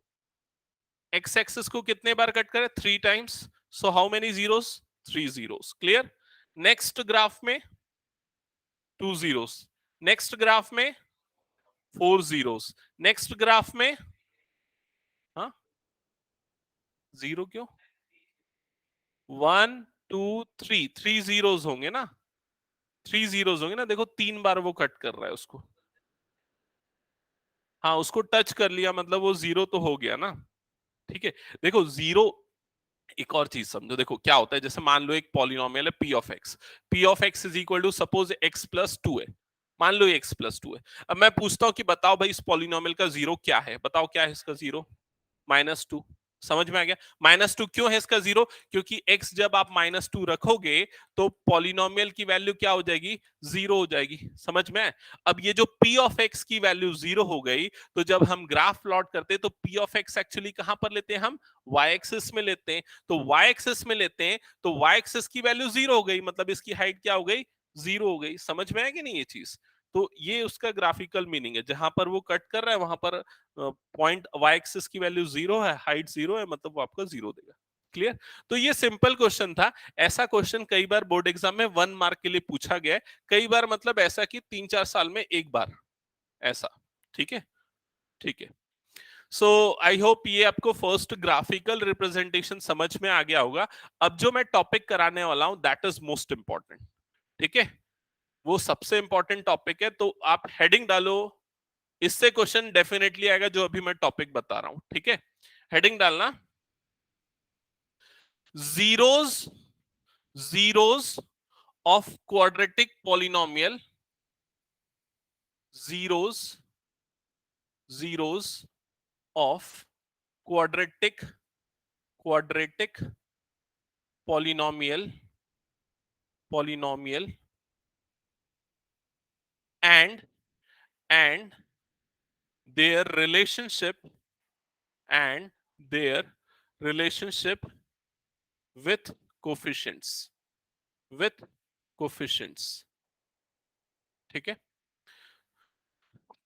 एक्स एक्सिस को कितने बार कट करे? 3 times. So how many zeros? 3 zeros. Clear? Next graph में 2 जीरोस। नेक्स्ट ग्राफ में 4 जीरोस। नेक्स्ट ग्राफ में, हाँ, जीरो क्यों? 1 2 3, 3 जीरोस होंगे ना, 3 जीरोस होंगे ना। देखो 3 बार वो कट कर रहा है उसको। हाँ, उसको टच कर लिया मतलब वो जीरो तो हो गया ना। ठीक है, देखो जीरो। एक और चीज समझो, देखो क्या होता है, जैसे मान लो एक पॉलिनोमियल है p of x is equal to suppose x plus 2 है। मान लो x प्लस 2 है। अब मैं पूछता हूं कि बताओ भाई इस पॉलिनोमियल का जीरो क्या है, बताओ क्या है इसका जीरो? -2। समझ में आ गया? -2 क्यों है इसका जीरो? क्योंकि x जब आप -2 रखोगे तो पॉलिनोमियल की वैल्यू क्या हो जाएगी, जीरो हो जाएगी। समझ में? अब ये जो p ऑफ x की वैल्यू जीरो हो गई, तो जब हम ग्राफ प्लॉट करते हैं तो p ऑफ x एक्चुअली कहां पर लेते हैं हम, y एक्सिस में लेते हैं। तो y एक्सिस में लेते हैं तो y एक्सिस की वैल्यू जीरो हो गई, मतलब इसकी हाइट क्या हो गई, जीरो हो गई। समझ में आएगी नहीं ये चीज? तो ये उसका ग्राफिकल मीनिंग है, जहां पर वो कट कर रहा है वहां पर पॉइंट वाई एक्सिस की वैल्यू जीरो है, हाइट जीरो है, मतलब वो आपका जीरो देगा। क्लियर? तो ये सिंपल क्वेश्चन था। ऐसा क्वेश्चन कई बार बोर्ड एग्जाम में 1 मार्क के लिए पूछा गया है। कई बार मतलब ऐसा कि 3-4 साल में एक बार ऐसा। ठीक है? ठीक है। सो आई होप ये आपको फर्स्ट ग्राफिकल रिप्रेजेंटेशन समझ में आ गया होगा। अब जो मैं टॉपिक कराने वाला हूं दैट इज मोस्ट इंपॉर्टेंट। ठीक है? वो सबसे इंपॉर्टेंट टॉपिक है, तो आप हेडिंग डालो। इससे क्वेश्चन डेफिनेटली आएगा जो अभी मैं टॉपिक बता रहा हूं। ठीक है? हेडिंग डालना, zeros zeros of quadratic polynomial, zeros zeros of quadratic polynomial and and their relationship and their relationship with coefficients with coefficients। ठीक है,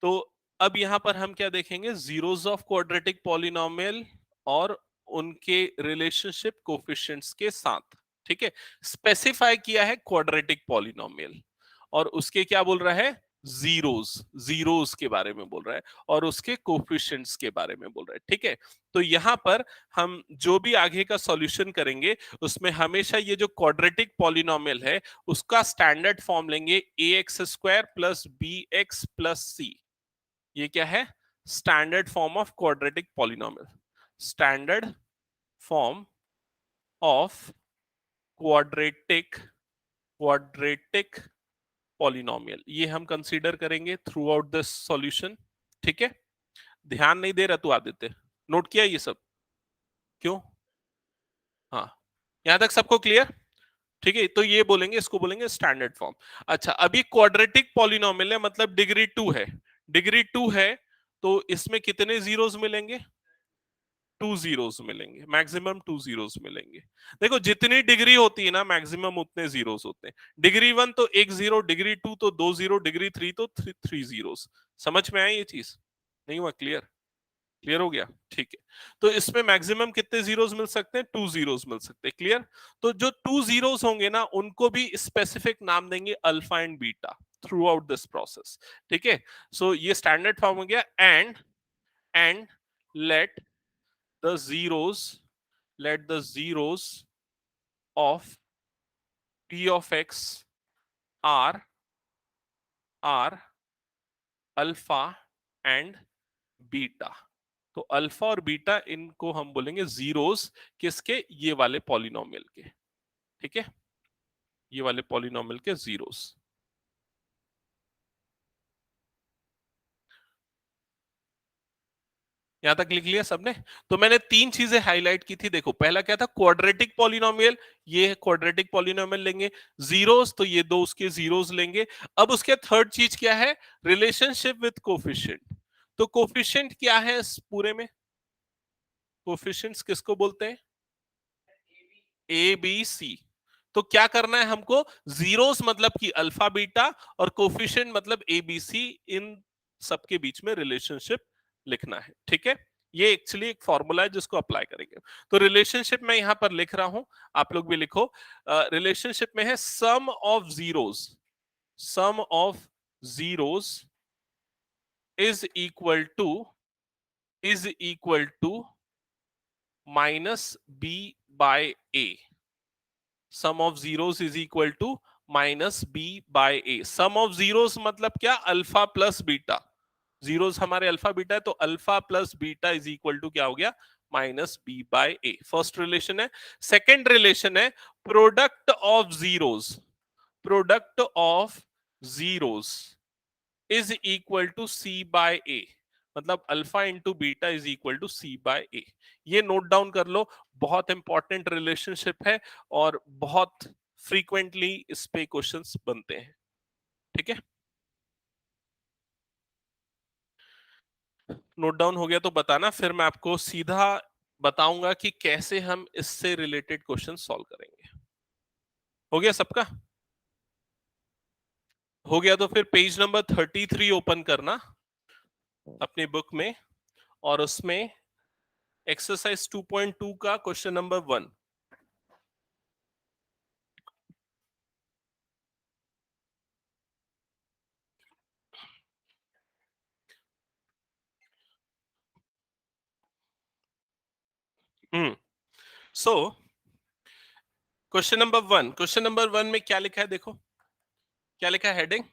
तो अब यहां पर हम क्या देखेंगे, जीरोस ऑफ क्वाड्रेटिक पॉलिनोमियल और उनके रिलेशनशिप कोफिशिएंट्स के साथ। ठीक है, स्पेसिफाई किया है क्वाड्रेटिक पॉलिनोमियल और उसके क्या बोल रहा है, जीरोस, जीरोस के बारे में बोल रहा है और उसके कोफिशिएंट्स के बारे में बोल रहा है। ठीक है, तो यहां पर हम जो भी आगे का सॉल्यूशन करेंगे उसमें हमेशा ये जो क्वाड्रेटिक पॉलिनोमियल है उसका स्टैंडर्ड फॉर्म लेंगे a x square plus b x plus c. ये क्या है, standard form of quadratic polynomial, standard form of quadratic polynomial, ये हम कंसीडर करेंगे थ्रू आउट दिस सॉल्यूशन। ठीक है, ध्यान नहीं दे रहा तू आदित्य, नोट किया ये सब, क्यों? हाँ, यहां तक सबको क्लियर? ठीक है, तो ये बोलेंगे, इसको बोलेंगे स्टैंडर्ड फॉर्म। अच्छा, अभी क्वाड्रेटिक पॉलिनोमियल है मतलब डिग्री 2 है, डिग्री 2 है तो इसमें कितने जीरोस मिलेंगे, 2 जीरोस मिलेंगे, मैक्सिमम 2 जीरोस मिलेंगे। देखो जितनी डिग्री होती है ना मैक्सिमम उतने जीरोस होते हैं। डिग्री 1 तो 1 जीरो, डिग्री 2 तो 2 जीरो, डिग्री 3 तो 3 जीरोस। समझ में आई ये चीज? नहीं हुआ क्लियर? क्लियर हो गया? ठीक है, तो इसमें मैक्सिमम कितने जीरोस मिल सकते हैं, 2 जीरोस मिल सकते हैं। क्लियर? तो जो 2 जीरोस होंगे ना उनको भी स्पेसिफिक नाम देंगे alpha and beta through out this process. ठीक है, सो ये स्टैंडर्ड फॉर्म हो गया। And let the zeros let the zeros of p of x are alpha and beta. तो अल्फा और बीटा इनको हम बोलेंगे जीरोस किसके, ये वाले पॉलिनोमियल के। ठीक है, ये वाले पॉलिनोमियल के जीरोस। यहां तक लिख लिया सबने? तो मैंने 3 चीजें हाईलाइट की थी, देखो पहला क्या था, क्वाड्रेटिक पॉलिनोमियल, ये क्वाड्रेटिक पॉलिनोमियल लेंगे, जीरोस तो ये दो उसके जीरोस लेंगे। अब उसके थर्ड चीज क्या है, रिलेशनशिप विद कोफिशिएंट। तो कोफिशिएंट क्या है इस पूरे में, कोफिशिएंट्स किसको बोलते हैं, ए बी सी। तो क्या करना है हमको, जीरोस मतलब कि अल्फा बीटा और कोफिशिएंट मतलब ए बी सी, इन सबके बीच में रिलेशनशिप लिखना है। ठीक है, ये एक्चुअली एक फॉर्मूला है जिसको अप्लाई करेंगे। तो रिलेशनशिप मैं यहां पर लिख रहा हूं, आप लोग भी लिखो। रिलेशनशिप में है sum of zeros is equal to minus b by a. Sum of zeros is equal to minus b by a. Sum of zeros मतलब क्या, अल्फा प्लस बीटा। जीरोस हमारे अल्फा बीटा है तो alpha plus beta is equal to क्या हो गया, minus b by a. First relation है। Second relation है product of zeros is equal to c by a. मतलब alpha into beta is equal to c by a. ये note down कर लो, बहुत important relationship है और बहुत फ्रीक्वेंटली इस पे क्वेश्चंस बनते हैं। ठीक है, नोट डाउन हो गया तो बताना, फिर मैं आपको सीधा बताऊंगा कि कैसे हम इससे रिलेटेड क्वेश्चन सॉल्व करेंगे। हो गया सबका? हो गया तो फिर पेज नंबर 33 ओपन करना अपनी बुक में और उसमें एक्सरसाइज 2.2 का question number 1। So question number 1 में क्या लिखा है, देखो क्या लिखा है heading,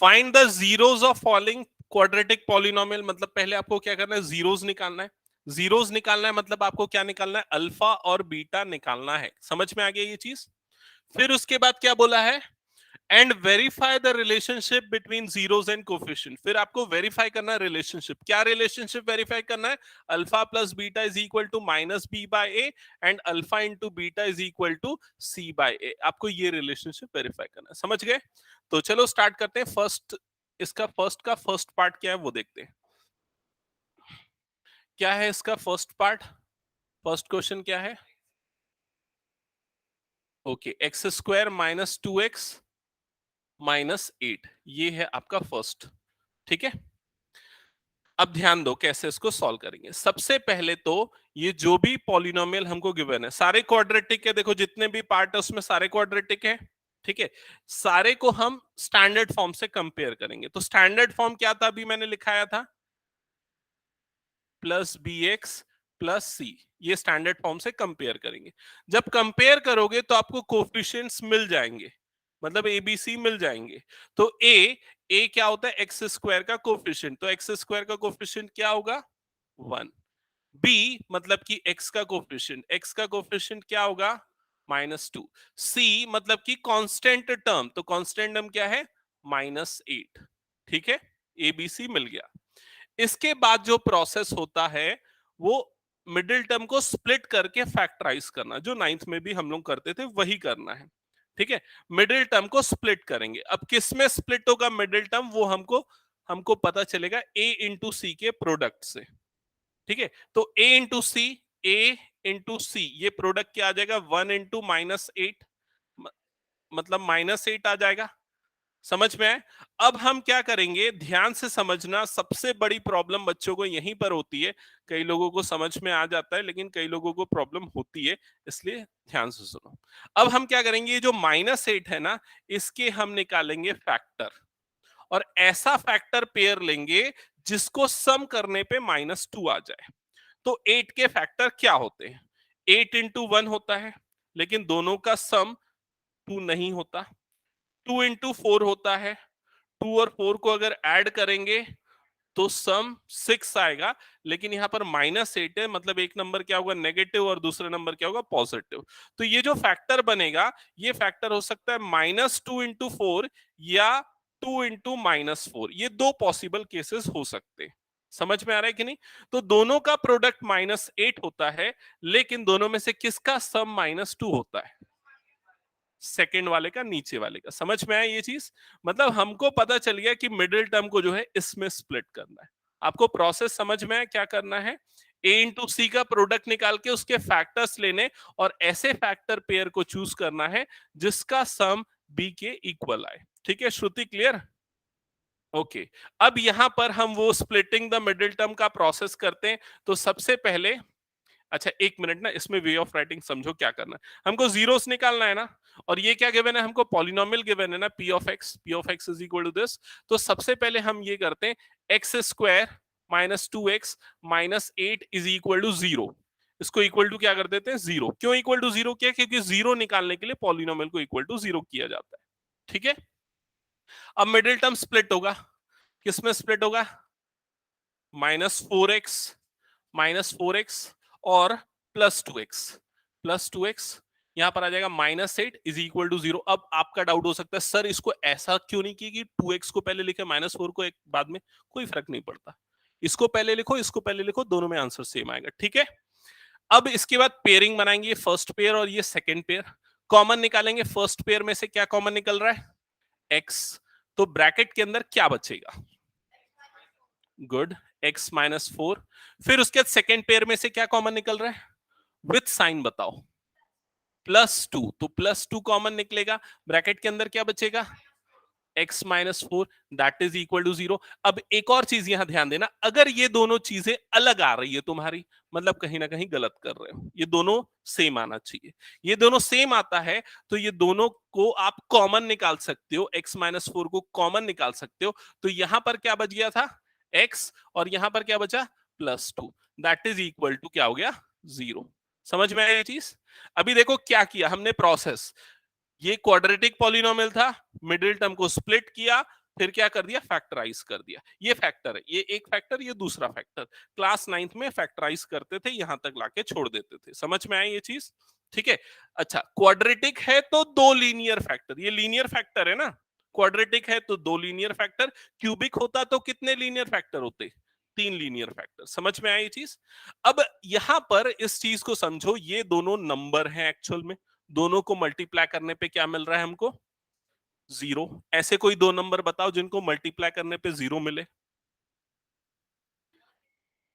find the zeros of following quadratic polynomial. मतलब पहले आपको क्या करना है, जीरोस निकालना है। जीरोस निकालना है मतलब आपको क्या निकालना है, अल्फा और बीटा निकालना है। समझ में आ गया ये चीज? फिर उसके बाद क्या बोला है, and verify the relationship between zeros and coefficient. फिर आपको वेरीफाई करना है रिलेशनशिप। क्या रिलेशनशिप वेरीफाई करना है? Alpha plus beta is equal to minus b by a and alpha into beta is equal to c by a. आपको ये relationship verify करना है। समझ गए? तो चलो स्टार्ट करते हैं। इसका फर्स्ट पार्ट क्या है वो देखते हैं। क्या है इसका फर्स्ट पार्ट? फर्स्ट क्वेश्चन क्या है? Okay, x square minus 2x minus 8, ये है आपका फर्स्ट। ठीक है, अब ध्यान दो कैसे इसको सॉल्व करेंगे। सबसे पहले तो ये जो भी पॉलिनोमियल हमको गिवन है सारे क्वाड्रेटिक है। देखो जितने भी पार्ट है उसमें सारे क्वाड्रेटिक है। ठीक है, सारे को हम स्टैंडर्ड फॉर्म से कंपेयर करेंगे। तो स्टैंडर्ड फॉर्म क्या था? अभी मैंने लिखाया था plus b x plus c. ये स्टैंडर्ड फॉर्म से कंपेयर करेंगे। जब कंपेयर करोगे तो आपको कोफिशिएंट्स मिल जाएंगे, मतलब एबीसी मिल जाएंगे। तो ए क्या होता है? एक्स स्क्वायर का कोफिशिएंट। तो एक्स स्क्वायर का कोफिशिएंट क्या होगा? 1। बी मतलब कि एक्स का कोफिशिएंट क्या होगा? -2। सी मतलब कि कांस्टेंट टर्म, तो कांस्टेंट टर्म क्या है? -8। ठीक है, एबीसी मिल गया। इसके बाद जो प्रोसेस होता है वो मिडिल टर्म को स्प्लिट करके फैक्टराइज करना, जो नाइन्थ में भी हम लोग करते थे वही करना है। ठीक है, मिडिल टर्म को स्प्लिट करेंगे। अब किस में स्प्लिट होगा मिडिल टर्म? वो हमको हमको पता चलेगा ए इंटू सी के प्रोडक्ट से। ठीक है, तो ए इंटू सी ये प्रोडक्ट क्या आ जाएगा? 1 इंटू -8, मतलब -8 आ जाएगा। समझ में आए? अब हम क्या करेंगे, ध्यान से समझना। सबसे बड़ी प्रॉब्लम बच्चों को यहीं पर होती है। कई लोगों को समझ में आ जाता है लेकिन कई लोगों को प्रॉब्लम होती है, इसलिए ध्यान से सुनो। अब हम क्या करेंगे, ये जो -8 है ना, इसके हम निकालेंगे फैक्टर, और ऐसा फैक्टर पेयर लेंगे जिसको सम करने पे -2 आ जाए। तो 8 के फैक्टर क्या होते हैं? 8 इंटू 1 होता है, लेकिन दोनों का सम 2 नहीं होता। 2 इंटू 4 होता है, 2 और 4 को अगर ऐड करेंगे तो सम 6 आएगा, लेकिन यहाँ पर -8 है, मतलब एक नंबर क्या होगा? नेगेटिव, और दूसरा नंबर क्या होगा? पॉजिटिव। तो ये जो फैक्टर बनेगा, ये फैक्टर हो सकता है -2 इंटू 4 या 2 इंटू -4। ये दो पॉसिबल केसेस हो सकते हैं। समझ में आ रहा है कि नहीं? तो दोनों का प्रोडक्ट -8 होता है, लेकिन दोनों में से किसका सम -2 होता है? सेकंड वाले का, नीचे वाले का। समझ में आया ये चीज? मतलब हमको पता चल गया कि मिडिल टर्म को जो है इसमें स्प्लिट करना है। आपको प्रोसेस समझ में आया क्या करना है? ए इंटू सी का प्रोडक्ट निकाल के उसके फैक्टर्स लेने, और ऐसे फैक्टर पेयर को चूज करना है जिसका सम बी के इक्वल आए। ठीक है, श्रुति क्लियर? ओके, अब यहां पर हम वो स्प्लिटिंग द मिडिल टर्म का प्रोसेस करते हैं। तो सबसे पहले, अच्छा एक मिनट ना, इसमें वे ऑफ राइटिंग समझो क्या करना है। हमको जीरोस निकालना है ना, और ये क्या गिवन है? हमको पॉलिनोमियल गिवन है ना, p of x is equal to this. तो सबसे पहले हम ये करते हैं, x square -2x -8 is equal to 0। इसको इक्वल टू क्या कर देते हैं? 0। क्यों इक्वल टू 0 किया? क्योंकि 0 निकालने के लिए पॉलिनोमियल को इक्वल टू 0 किया जाता है। ठीक है, अब मिडिल टर्म स्प्लिट होगा। किसमें स्प्लिट होगा? -4x और +2x यहां पर आ जाएगा। -8 इज इक्वल टू 0। अब आपका डाउट हो सकता है, सर इसको ऐसा क्यों नहीं किया कि 2x को पहले लिखे -4 को एक बाद में? कोई फर्क नहीं पड़ता, इसको पहले लिखो, इसको पहले लिखो, दोनों में आंसर सेम आएगा। ठीक है, अब इसके बाद पेयरिंग बनाएंगे, ये फर्स्ट पेयर और ये सेकेंड पेयर। कॉमन निकालेंगे। फर्स्ट पेयर में से क्या कॉमन निकल रहा है? x। तो ब्रैकेट के अंदर क्या बचेगा? Good, x-4। फिर उसके बाद सेकेंड पेयर में से क्या कॉमन निकल रहा है? विथ साइन बताओ। +2, तो +2 कॉमन निकलेगा। ब्रैकेट के अंदर क्या बचेगा? x-4, that is equal to 0। अब एक और चीज यहां ध्यान देना, अगर ये दोनों चीजें अलग आ रही है तुम्हारी, मतलब कहीं ना कहीं गलत कर रहे हो। ये दोनों सेम आना चाहिए। ये दोनों सेम आता है तो ये दोनों को आप कॉमन निकाल सकते हो, x-4 को कॉमन निकाल सकते हो। तो यहां पर क्या बच गया था? x, और यहां पर क्या बचा? +2, दैट इज इक्वल टू क्या हो गया? 0। समझ में आया ये चीज? अभी देखो क्या किया हमने प्रोसेस। ये क्वाड्रेटिक पॉलिनोमियल था, मिडिल टर्म को स्प्लिट किया, फिर क्या कर दिया? फैक्टराइज कर दिया। ये फैक्टर है, ये एक फैक्टर, ये दूसरा फैक्टर। क्लास 9th में फैक्टराइज करते थे, यहां तक लाके छोड़ देते थे। समझ में आई ये चीज? ठीक है। अच्छा, क्वाड्रेटिक है तो दो लीनियर फैक्टर, ये लीनियर फैक्टर है ना, क्वाड्रेटिक है तो दो लीनियर फैक्टर, क्यूबिक होता तो कितने लीनियर फैक्टर होते, तीन लीनियर फैक्टर। समझ में आई ये चीज? अब यहां पर इस चीज को समझो, ये दोनों नंबर हैं एक्चुअल में, दोनों को मल्टीप्लाई करने पे क्या मिल रहा है हमको, जीरो। ऐसे कोई दो नंबर बताओ जिनको मल्टीप्लाई करने पे जीरो मिले,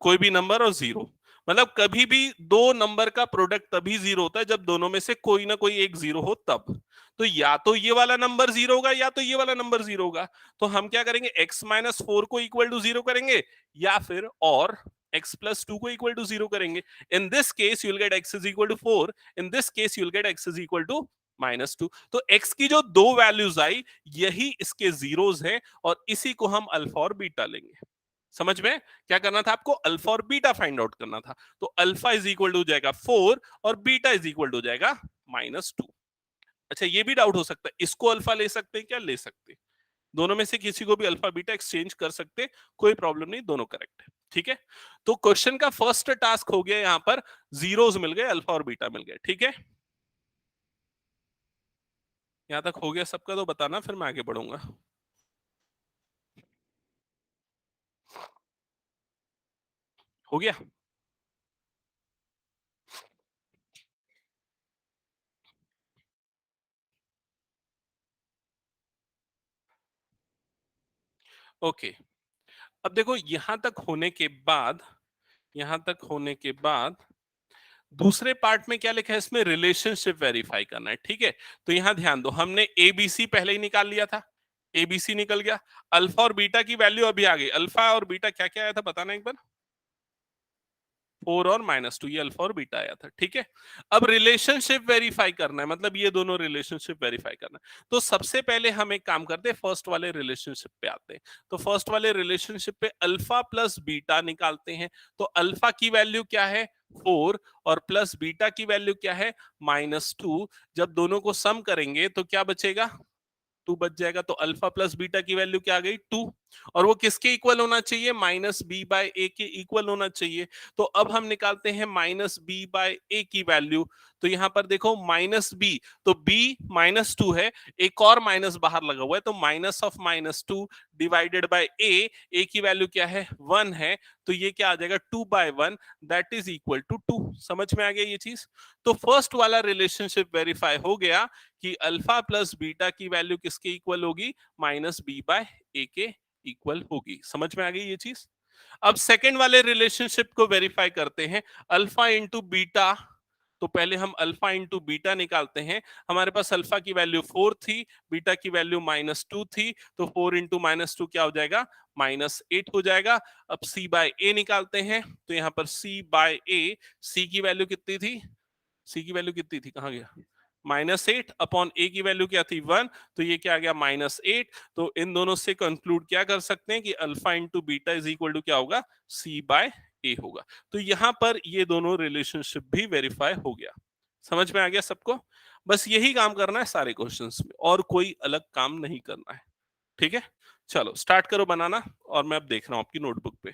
कोई भी नंबर और जीरो। मतलब कभी भी दो नंबर का प्रोडक्ट तभी जीरो होता है जब दोनों में से कोई ना कोई एक जीरो हो तब। तो या तो ये वाला नंबर जीरो होगा या तो ये वाला नंबर जीरो होगा। तो हम क्या करेंगे, x माइनस फोर को इक्वल टू जीरो करेंगे, या फिर और x प्लस टू को इक्वल टू जीरो करेंगे। In this case you'll get x is equal to four, in this case you'll get x is equal to minus two. तो x की जो दो वैल्यूज आई यही इसके जीरोस हैं, और इसी को हम अल्फा और बीटा लेंगे। समझ में? क्या करना था आपको, अल्फा और बीटा फाइंड आउट करना था। तो अल्फा इज इक्वल टू हो जाएगा फोर और बीटा इज इक्वल टू हो जाएगा माइनस टू। अच्छा, ये भी डाउट हो सकता है, इसको अल्फा ले सकते हैं क्या, ले सकते हैं, दोनों में से किसी को भी अल्फा बीटा एक्सचेंज कर सकते, कोई प्रॉब्लम नहीं, दोनों करेक्ट है। ठीक है, तो क्वेश्चन का फर्स्ट टास्क हो गया, यहां पर जीरोस मिल गए, अल्फा और बीटा मिल गए। ठीक है, यहां तक हो गया सबका, तो बताना फिर मैं आगे बढ़ूंगा। हो गया? ओके, अब देखो यहां तक होने के बाद, यहां तक होने के बाद दूसरे पार्ट में क्या लिखा है, इसमें रिलेशनशिप वेरीफाई करना है। ठीक है, तो यहां ध्यान दो, हमने एबीसी पहले ही निकाल लिया था, एबीसी निकल गया, अल्फा और बीटा की वैल्यू अभी आ गई। अल्फा और बीटा क्या क्या आया था बताना एक बार, फोर और माइनस टू, ये अल्फा और बीटा आया था। ठीक है, अब रिलेशनशिप वेरीफाई करना है, मतलब ये दोनों रिलेशनशिप वेरीफाई करना है। तो सबसे पहले हम एक काम करते हैं, फर्स्ट वाले रिलेशनशिप पे आते हैं। तो फर्स्ट वाले रिलेशनशिप पे अल्फा प्लस बीटा निकालते हैं। तो अल्फा की वैल्यू क्या है, फोर, और प्लस बीटा की वैल्यू क्या है, माइनस टू। जब दोनों को सम करेंगे तो क्या बचेगा, टू बच जाएगा। तो अल्फा प्लस बीटा की वैल्यू क्या आ गई, टू, और वो किसके इक्वल होना चाहिए, माइनस बी बाय ए के इक्वल होना चाहिए। तो अब हम निकालते हैं माइनस बी बाय ए की वैल्यू। तो यहां पर देखो माइनस बी, तो बी माइनस टू है, एक और माइनस बाहर लगा हुआ है, तो minus of minus two divided by a की वैल्यू क्या है, वन है, तो ये क्या आ जाएगा, two by one, that is equal to two. समझ में आ गया ये चीज? तो फर्स्ट वाला रिलेशनशिप वेरीफाई हो गया कि अल्फा प्लस बीटा की वैल्यू किसके इक्वल होगी, माइनस बी बाय ए के इक्वल होगी। समझ में आ गई ये चीज? अब सेकेंड वाले रिलेशनशिप को वेरीफाई करते हैं, अल्फा इंटू बीटा। तो पहले हम अल्फा इंटू बीटा निकालते हैं। हमारे पास अल्फा की वैल्यू फोर थी, बीटा की वैल्यू माइनस टू थी, तो फोर इंटू माइनस टू क्या हो जाएगा, माइनस एट हो जाएगा। अब सी बाय ए निकालते हैं, तो यहाँ पर सी बाय ए, सी की वैल्यू कितनी थी, सी की वैल्यू कितनी थी, कहाँ गया, माइनस एट, अपॉन ए की वैल्यू क्या थी, वन, तो ये क्या आ गया, माइनस एट। तो इन दोनों से कंक्लूड क्या कर सकते हैं कि alpha into beta is equal to क्या होगा, सी बाय ए होगा। तो यहां पर ये दोनों रिलेशनशिप भी वेरीफाई हो गया। समझ में आ गया सबको? बस यही काम करना है सारे क्वेश्चंस में, और कोई अलग काम नहीं करना है। ठीक है, चलो स्टार्ट करो बनाना, और मैं अब देख रहा हूं आपकी नोटबुक पे।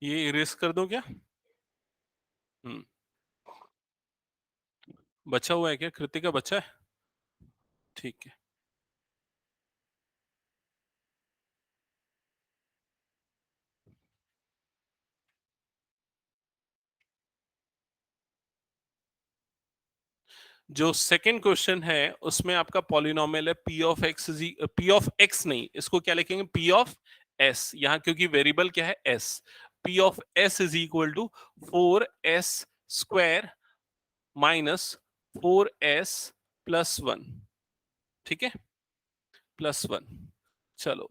ये इरेज कर दो क्या? हम्म, बचा हुआ है क्या, कृतिका बचा है? ठीक है, जो सेकंड क्वेश्चन है उसमें आपका पॉलिनोमियल है P of X, P of x नहीं, इसको क्या लिखेंगे, पी ऑफ एस, यहां क्योंकि वेरिएबल क्या है, S. P of S is equal to four S square minus four S plus one. ठीक है, +1। चलो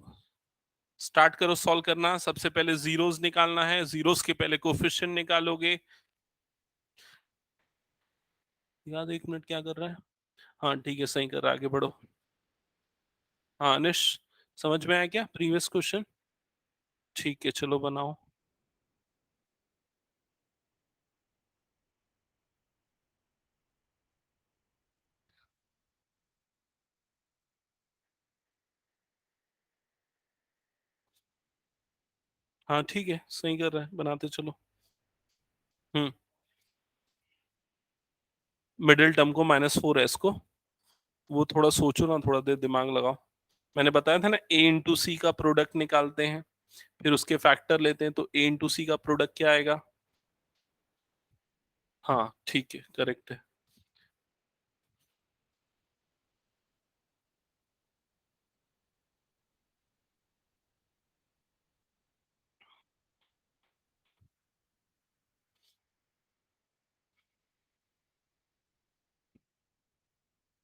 स्टार्ट करो सॉल्व करना। सबसे पहले जीरोस निकालना है, जीरोस के पहले कोफिशिएंट निकालोगे। याद, 1 मिनट, क्या कर रहा है? हाँ ठीक है, सही कर रहा है, आगे बढ़ो। हाँ अनिश, समझ में आया क्या प्रीवियस क्वेश्चन? ठीक है चलो बनाओ। हाँ ठीक है, सही कर रहा है, बनाते चलो। हम्म, मिडिल टर्म को -4s को, वो थोड़ा सोचो ना, थोड़ा देर दिमाग लगाओ। मैंने बताया था ना, a इंटू सी का प्रोडक्ट निकालते हैं, फिर उसके फैक्टर लेते हैं, तो a इंटू सी का प्रोडक्ट क्या आएगा? हाँ ठीक है, करेक्ट है।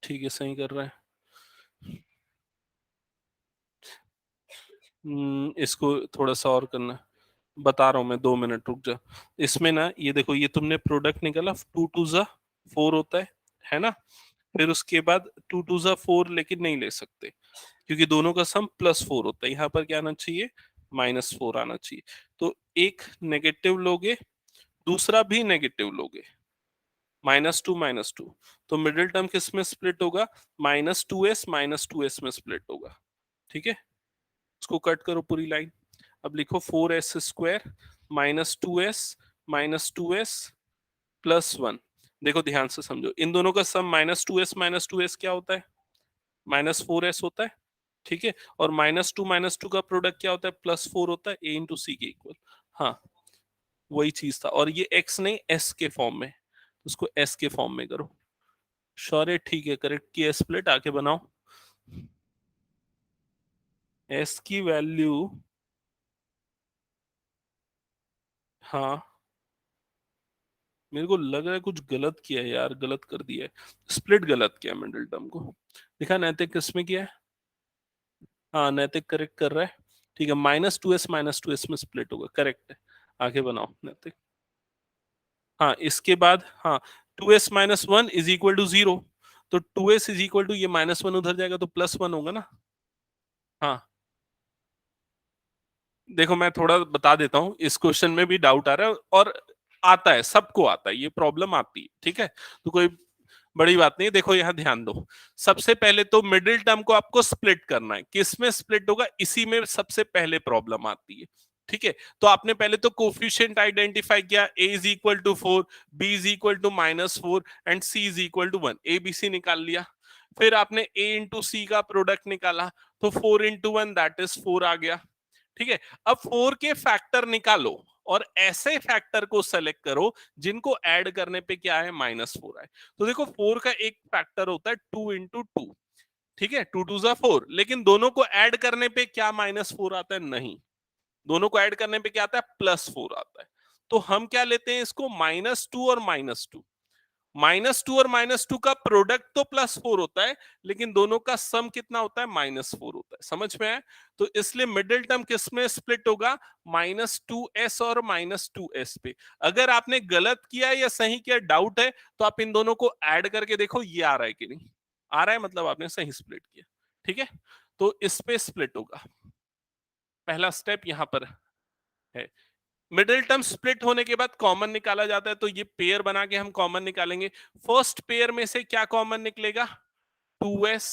ठीक है, सही कर रहा है। इसको थोड़ा सा और करना है। बता रहा हूँ मैं, 2 मिनट रुक जा। इसमें ना ये देखो, ये तुमने प्रोडक्ट निकाला, 2 2 जा 4 होता है ना? फिर उसके बाद 2 2 जा 4 लेकिन नहीं ले सकते, क्योंकि दोनों का सम +4 होता है। यहाँ पर क्या आना चाहिए? -4 आना चाहिए। तो एक नेगेटिव लोगे, दूसरा भी नेगेटिव लोगे, -2 -2, तो मिडिल टर्म किस में स्प्लिट होगा? -2s में स्प्लिट होगा। ठीक है, उसको कट करो पूरी लाइन। अब लिखो 4s² -2s +1। देखो ध्यान से समझो, इन दोनों का सम -2s क्या होता है? -4s होता है। ठीक है, और -2 का प्रोडक्ट क्या होता है? +4 होता है, a इंटू सी के इक्वल। हाँ, वही चीज था, और ये x नहीं s के फॉर्म में, उसको s के फॉर्म में करो। शौर्य ठीक है, करेक्ट किया स्प्लिट, आके बनाओ। s की वैल्यू, हाँ मेरे को लग रहा है कुछ गलत किया है यार, गलत कर दिया है, स्प्लिट गलत किया मिडिल टर्म को। देखा नैतिक किसमें किया है? हाँ नैतिक करेक्ट कर रहा है। ठीक है, -2s में स्प्लिट होगा, करेक्ट है। आगे बनाओ नैतिक। हाँ इसके बाद, हाँ 2s-1 = 0, तो 2s = ये -1 उधर जाएगा तो +1 होगा ना? हाँ देखो, मैं थोड़ा बता देता हूँ, इस क्वेश्चन में भी डाउट आ रहा है, और आता है, सबको आता है, ये प्रॉब्लम आती है, ठीक है? तो कोई बड़ी बात नहीं है। देखो यहाँ ध्यान दो, सबसे पहले तो मिडिल टर्म को आपको स्प्लिट करना है। किस में स्प्लिट होगा? इसी में सबसे पहले प्रॉब्लम आती है। ठीक है, तो आपने पहले तो कोफिशिएंट आइडेंटिफाई किया, a = 4, b = -4 and c = 1, a b c निकाल लिया। फिर आपने a इंटू सी का प्रोडक्ट निकाला, तो 4 × 1 दैट इज 4 आ गया। ठीक है, अब 4 के फैक्टर निकालो, और ऐसे फैक्टर को सेलेक्ट करो जिनको ऐड करने पे क्या है? -4 आए। तो देखो 4 का एक फैक्टर होता है 2 × 2, ठीक है, 2 2 जा 4, लेकिन दोनों को ऐड करने पे क्या -4 आता है? नहीं, दोनों को ऐड करने पे क्या आता है? +4 आता है। तो हम क्या लेते हैं इसको? -2 और -2। -2 और -2 का प्रोडक्ट तो +4 होता है, लेकिन दोनों का सम कितना होता है? -4 होता है। समझ में आया? तो इसलिए मिडिल टर्म किस में स्प्लिट होगा? -2s और -2s पे। अगर आपने गलत किया या सही किया, डाउट है, तो आप इन दोनों को ऐड करके देखो, ये आ रहा है कि नहीं। आ रहा है, मतलब आपने सही स्प्लिट किया। ठीक है, तो इस पे स्प्लिट होगा। पहला स्टेप यहां पर है। मिडिल टर्म स्प्लिट होने के बाद कॉमन निकाला जाता है, तो ये पेयर बना के हम कॉमन निकालेंगे। फर्स्ट पेयर में से क्या कॉमन निकलेगा? 2s,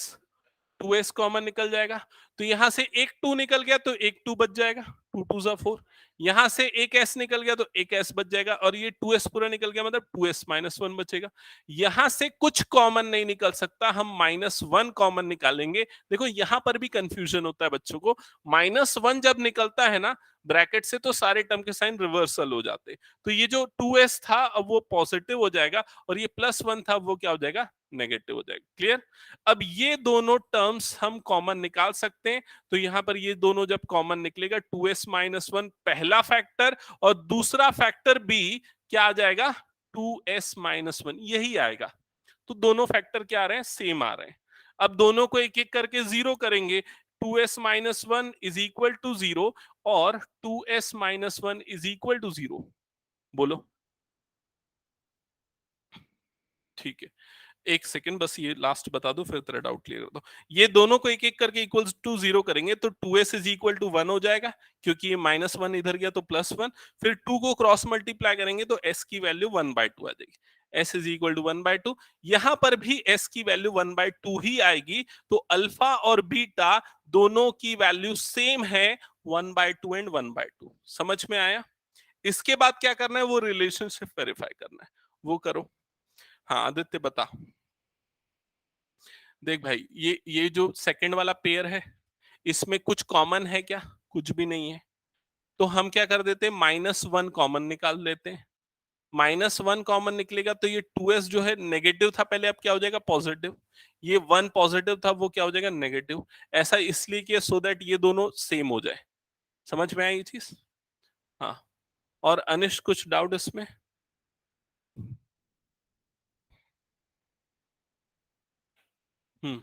2s कॉमन निकल जाएगा। तो यहां से एक 2 निकल गया, तो एक 2 बच जाएगा, 2 2 जा 4। यहां से एक s निकल गया, तो एक s बच जाएगा, और ये 2s पूरा निकल गया, मतलब 2s-1 बचेगा। यहां से कुछ कॉमन नहीं निकल सकता, हम -1 कॉमन निकालेंगे। देखो यहां पर भी कंफ्यूजन होता है बच्चों को, -1 जब निकलता है ना ब्रैकेट से, तो सारे टर्म के साइन रिवर्सल हो जाते। तो ये जो 2s था अब वो पॉजिटिव हो जाएगा, और ये +1 था वो क्या हो जाएगा? नेगेटिव हो जाएगा। क्लियर? अब ये दोनों टर्म्स हम कॉमन निकाल सकते हैं। तो यहां पर ये दोनों जब कॉमन निकलेगा, 2s-1 पहला फैक्टर, और दूसरा फैक्टर भी क्या आ जाएगा? 2s-1, यही आएगा। तो दोनों फैक्टर क्या आ रहे हैं? सेम आ रहे हैं। अब दोनों को एक एक करके जीरो करेंगे। 2s-1 is equal to zero और 2s-1 is equal to zero. बोलो। ठीक है, एक सेकंड बस ये लास्ट बता दो फिर तेरा डाउट क्लियर कर दो। ये दोनों को एक एक करके इक्वल्स टू जीरो करेंगे तो 2s इज इक्वल टू 1 हो जाएगा, क्योंकि ये -1 इधर गया तो +1। फिर 2 को क्रॉस मल्टीप्लाई करेंगे तो s की वैल्यू 1/2 आ जाएगी। s is equal to 1/2। यहां पर भी s की वैल्यू 1/2 ही आएगी, तो अल्फा और बीटा दोनों की वैल्यू सेम है, 1/2 एंड 1/2। समझ में आया? इसके बाद क्या करना है, वो रिलेशनशिप वेरीफाई करना है, वो करो। हाँ आदित्य बता। देख भाई, ये जो सेकंड वाला पेयर है, इसमें कुछ कॉमन है क्या? कुछ भी नहीं है। तो हम क्या कर देते हैं, -1 कॉमन निकाल लेते हैं। -1 कॉमन निकलेगा तो ये 2s जो है नेगेटिव था पहले, अब क्या हो जाएगा, पॉजिटिव। ये 1 पॉजिटिव था, वो क्या हो जाएगा, नेगेटिव। ऐसा इसलिए किया सो दैट ये दोनों सेम हो जाए। समझ में आई ये चीज? हाँ। और अनिश कुछ डाउट इसमें? हम्म।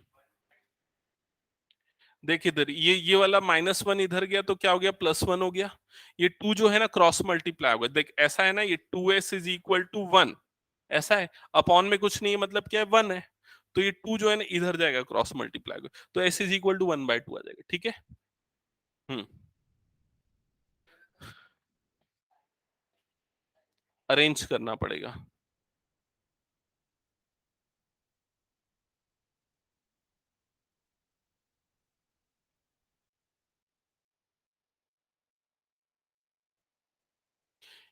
देख इधर, ये वाला -1 इधर गया तो क्या हो गया, +1 हो गया। ये 2 जो है ना क्रॉस मल्टीप्लाई हो गया। देख ऐसा है ना, ये 2s इज इक्वल टू 1, ऐसा है। अपॉन में कुछ नहीं है, मतलब क्या है, 1 है। तो ये 2 जो है ना इधर जाएगा क्रॉस मल्टीप्लाई, तो s इज इक्वल टू 1/2 आ जाएगा। ठीक है। हम्म। अरेंज करना पड़ेगा।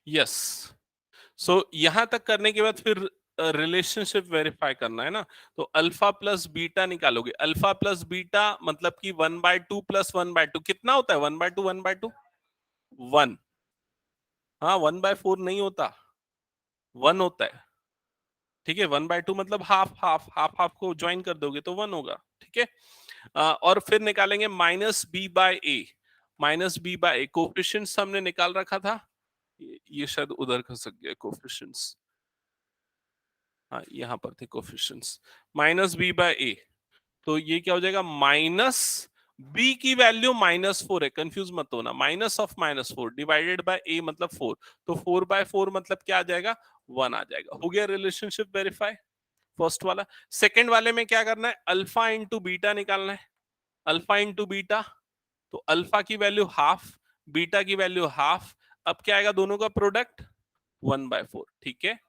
यस। सो यहां तक करने के बाद फिर रिलेशनशिप वेरीफाई करना है ना। तो अल्फा प्लस बीटा निकालोगे। अल्फा प्लस बीटा मतलब कि 1/2 प्लस 1/2 कितना होता है, 1/2 1/2 1। हाँ, 1/4 नहीं होता, 1 होता है। ठीक है, 1/2 मतलब हाफ हाफ हाफ हाफ को ज्वाइन कर दोगे तो 1 होगा। ठीक है। और फिर निकालेंगे -b/a। -b/a कोफिशिएंट्स हमने निकाल रखा था। ये शायद उधर खसक गया कोफिशिएंट्स। हाँ, यहाँ पर थे कोफिशिएंट्स। -b/a, तो ये क्या हो जाएगा, माइनस b की वैल्यू -4 है, कंफ्यूज मत होना। -4 डिवाइडेड बाय a मतलब 4, तो 4/4 मतलब क्या आ जाएगा, 1 आ जाएगा। हो गया रिलेशनशिप वेरीफाई, फर्स्ट वाला। सेकंड वाले में क्या करना है, अल्फा इंटू बीटा निकालना है। अल्फा इंटू बीटा, तो अल्फा की वैल्यू हाफ, बीटा की वैल्यू हाफ। अब क्या आएगा, दोनों का प्रोडक्ट 1/4। ठीक है।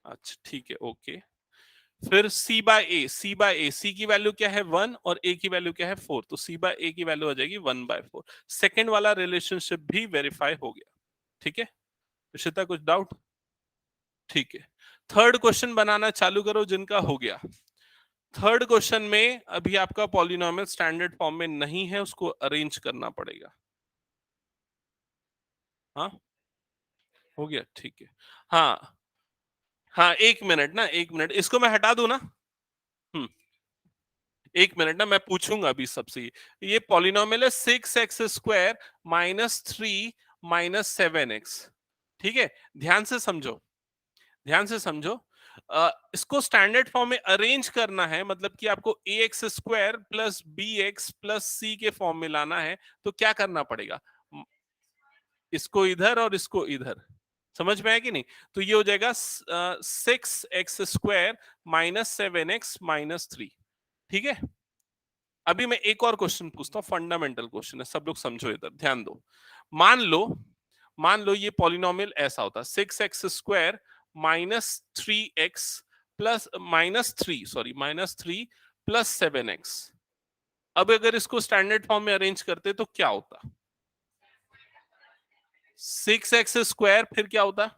अच्छा ठीक है, ओके। फिर सी की वैल्यू क्या है, 1, और ए की वैल्यू क्या है, 4, तो c/a की वैल्यू आ जाएगी 1/4। सेकेंड वाला रिलेशनशिप भी वेरीफाई हो गया। ठीक है। इशिता कुछ डाउट? ठीक है। थर्ड क्वेश्चन बनाना चालू करो जिनका हो गया। थर्ड क्वेश्चन में अभी आपका पॉलिनोमियल स्टैंडर्ड फॉर्म में नहीं है, उसको अरेंज करना पड़ेगा। हाँ, हो गया, ठीक है। हाँ हाँ, 1 मिनट ना, 1 मिनट, इसको मैं हटा दूं ना। हम्म। 1 मिनट ना, मैं पूछूंगा अभी सबसे। ये पॉलिनोमियल है 6x² -3 -7x। ठीक है, ध्यान से समझो, ध्यान से समझो। इसको स्टैंडर्ड फॉर्म में अरेंज करना है, मतलब कि आपको ax² plus bx plus c के फॉर्म में लाना है। तो क्या करना पड़ेगा, इसको इधर और इसको इधर। समझ में आया कि नहीं? तो ये हो जाएगा 6x² -7x -3। ठीक है। अभी मैं एक और क्वेश्चन पूछता हूँ, फंडामेंटल क्वेश्चन है, सब लोग समझो, इधर ध्यान दो। मान लो, मान लो ये पॉलिनोमियल ऐसा होता है, 6x² -3x plus -3 plus 7x। अब अगर इसको स्टैंडर्ड फॉर्म में अरेंज करते तो क्या होता, 6x² फिर क्या होता,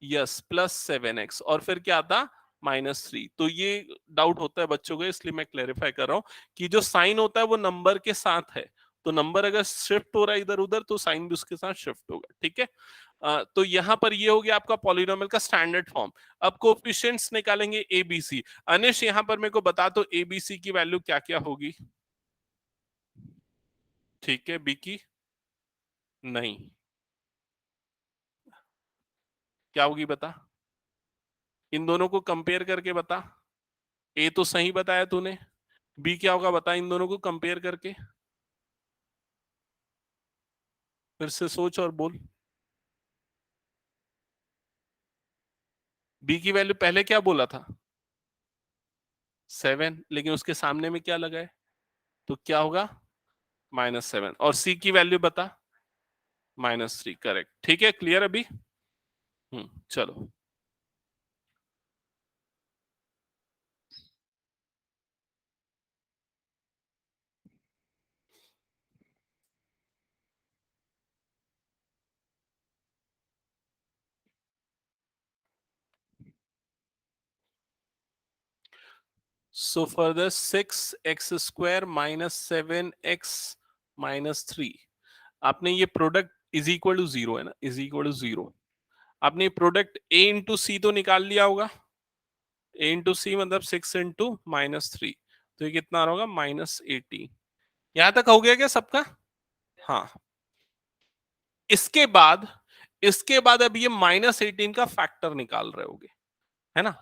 यस, +7x, और फिर क्या आता, -3। तो ये डाउट होता है बच्चों को, इसलिए मैं क्लेरिफाई कर रहा हूँ कि जो साइन होता है वो नंबर के साथ है। तो नंबर अगर शिफ्ट हो रहा है इधर उधर तो साइन भी उसके साथ शिफ्ट होगा। ठीक है। तो यहां पर ये हो गया आपका पॉलिनोमियल का स्टैंडर्ड फॉर्म। अब कोफिशिएंट्स निकालेंगे एबीसी। अनिश यहाँ पर मेरे को बता दो एबीसी की वैल्यू क्या क्या होगी। ठीक है, बी की नहीं, क्या होगी बता, इन दोनों को कंपेयर करके बता। ए तो सही बताया तूने, बी क्या होगा बता इन दोनों को कंपेयर करके, फिर से सोच और बोल। बी की वैल्यू पहले क्या बोला था, 7, लेकिन उसके सामने में क्या लगा है, तो क्या होगा -7, और सी की वैल्यू बता, -3, करेक्ट, ठीक है, क्लियर अभी। चलो। So further 6x² -7x-3, आपने ये प्रोडक्ट इज इक्वल टू 0 है ना, इज इक्वल टू 0, आपने प्रोडक्ट a इंटू सी तो निकाल लिया होगा, a इंटू सी मतलब 6 इंटू -3, तो ये कितना आ रहा होगा -18। यहां तक हो गया क्या सबका? हाँ। इसके बाद अब ये -18 का फैक्टर निकाल रहे होगे, है ना।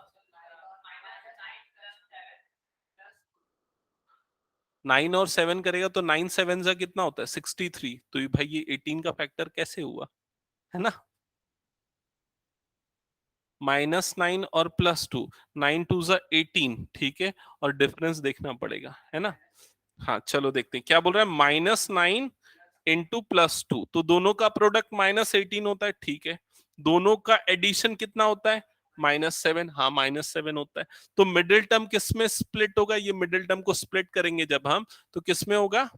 9 और 7 करेगा तो 9 7 जा कितना होता है 63, तो ये भाई ये 18 का फैक्टर कैसे हुआ, है ना। -9 और +2, 9 2 जा 18, ठीक है, और डिफरेंस देखना पड़ेगा, है ना। हाँ चलो देखते हैं क्या बोल रहा है, -9 इंटू +2, तो दोनों का प्रोडक्ट -18 होता है, ठीक है। दोनों का एडिशन कितना होता है -7, हाँ -7 होता है। तो मिडिल टर्म किस में स्प्लिट होगा, ये मिडिल टर्म को स्प्लिट करेंगे जब हम, तो किस में होगा,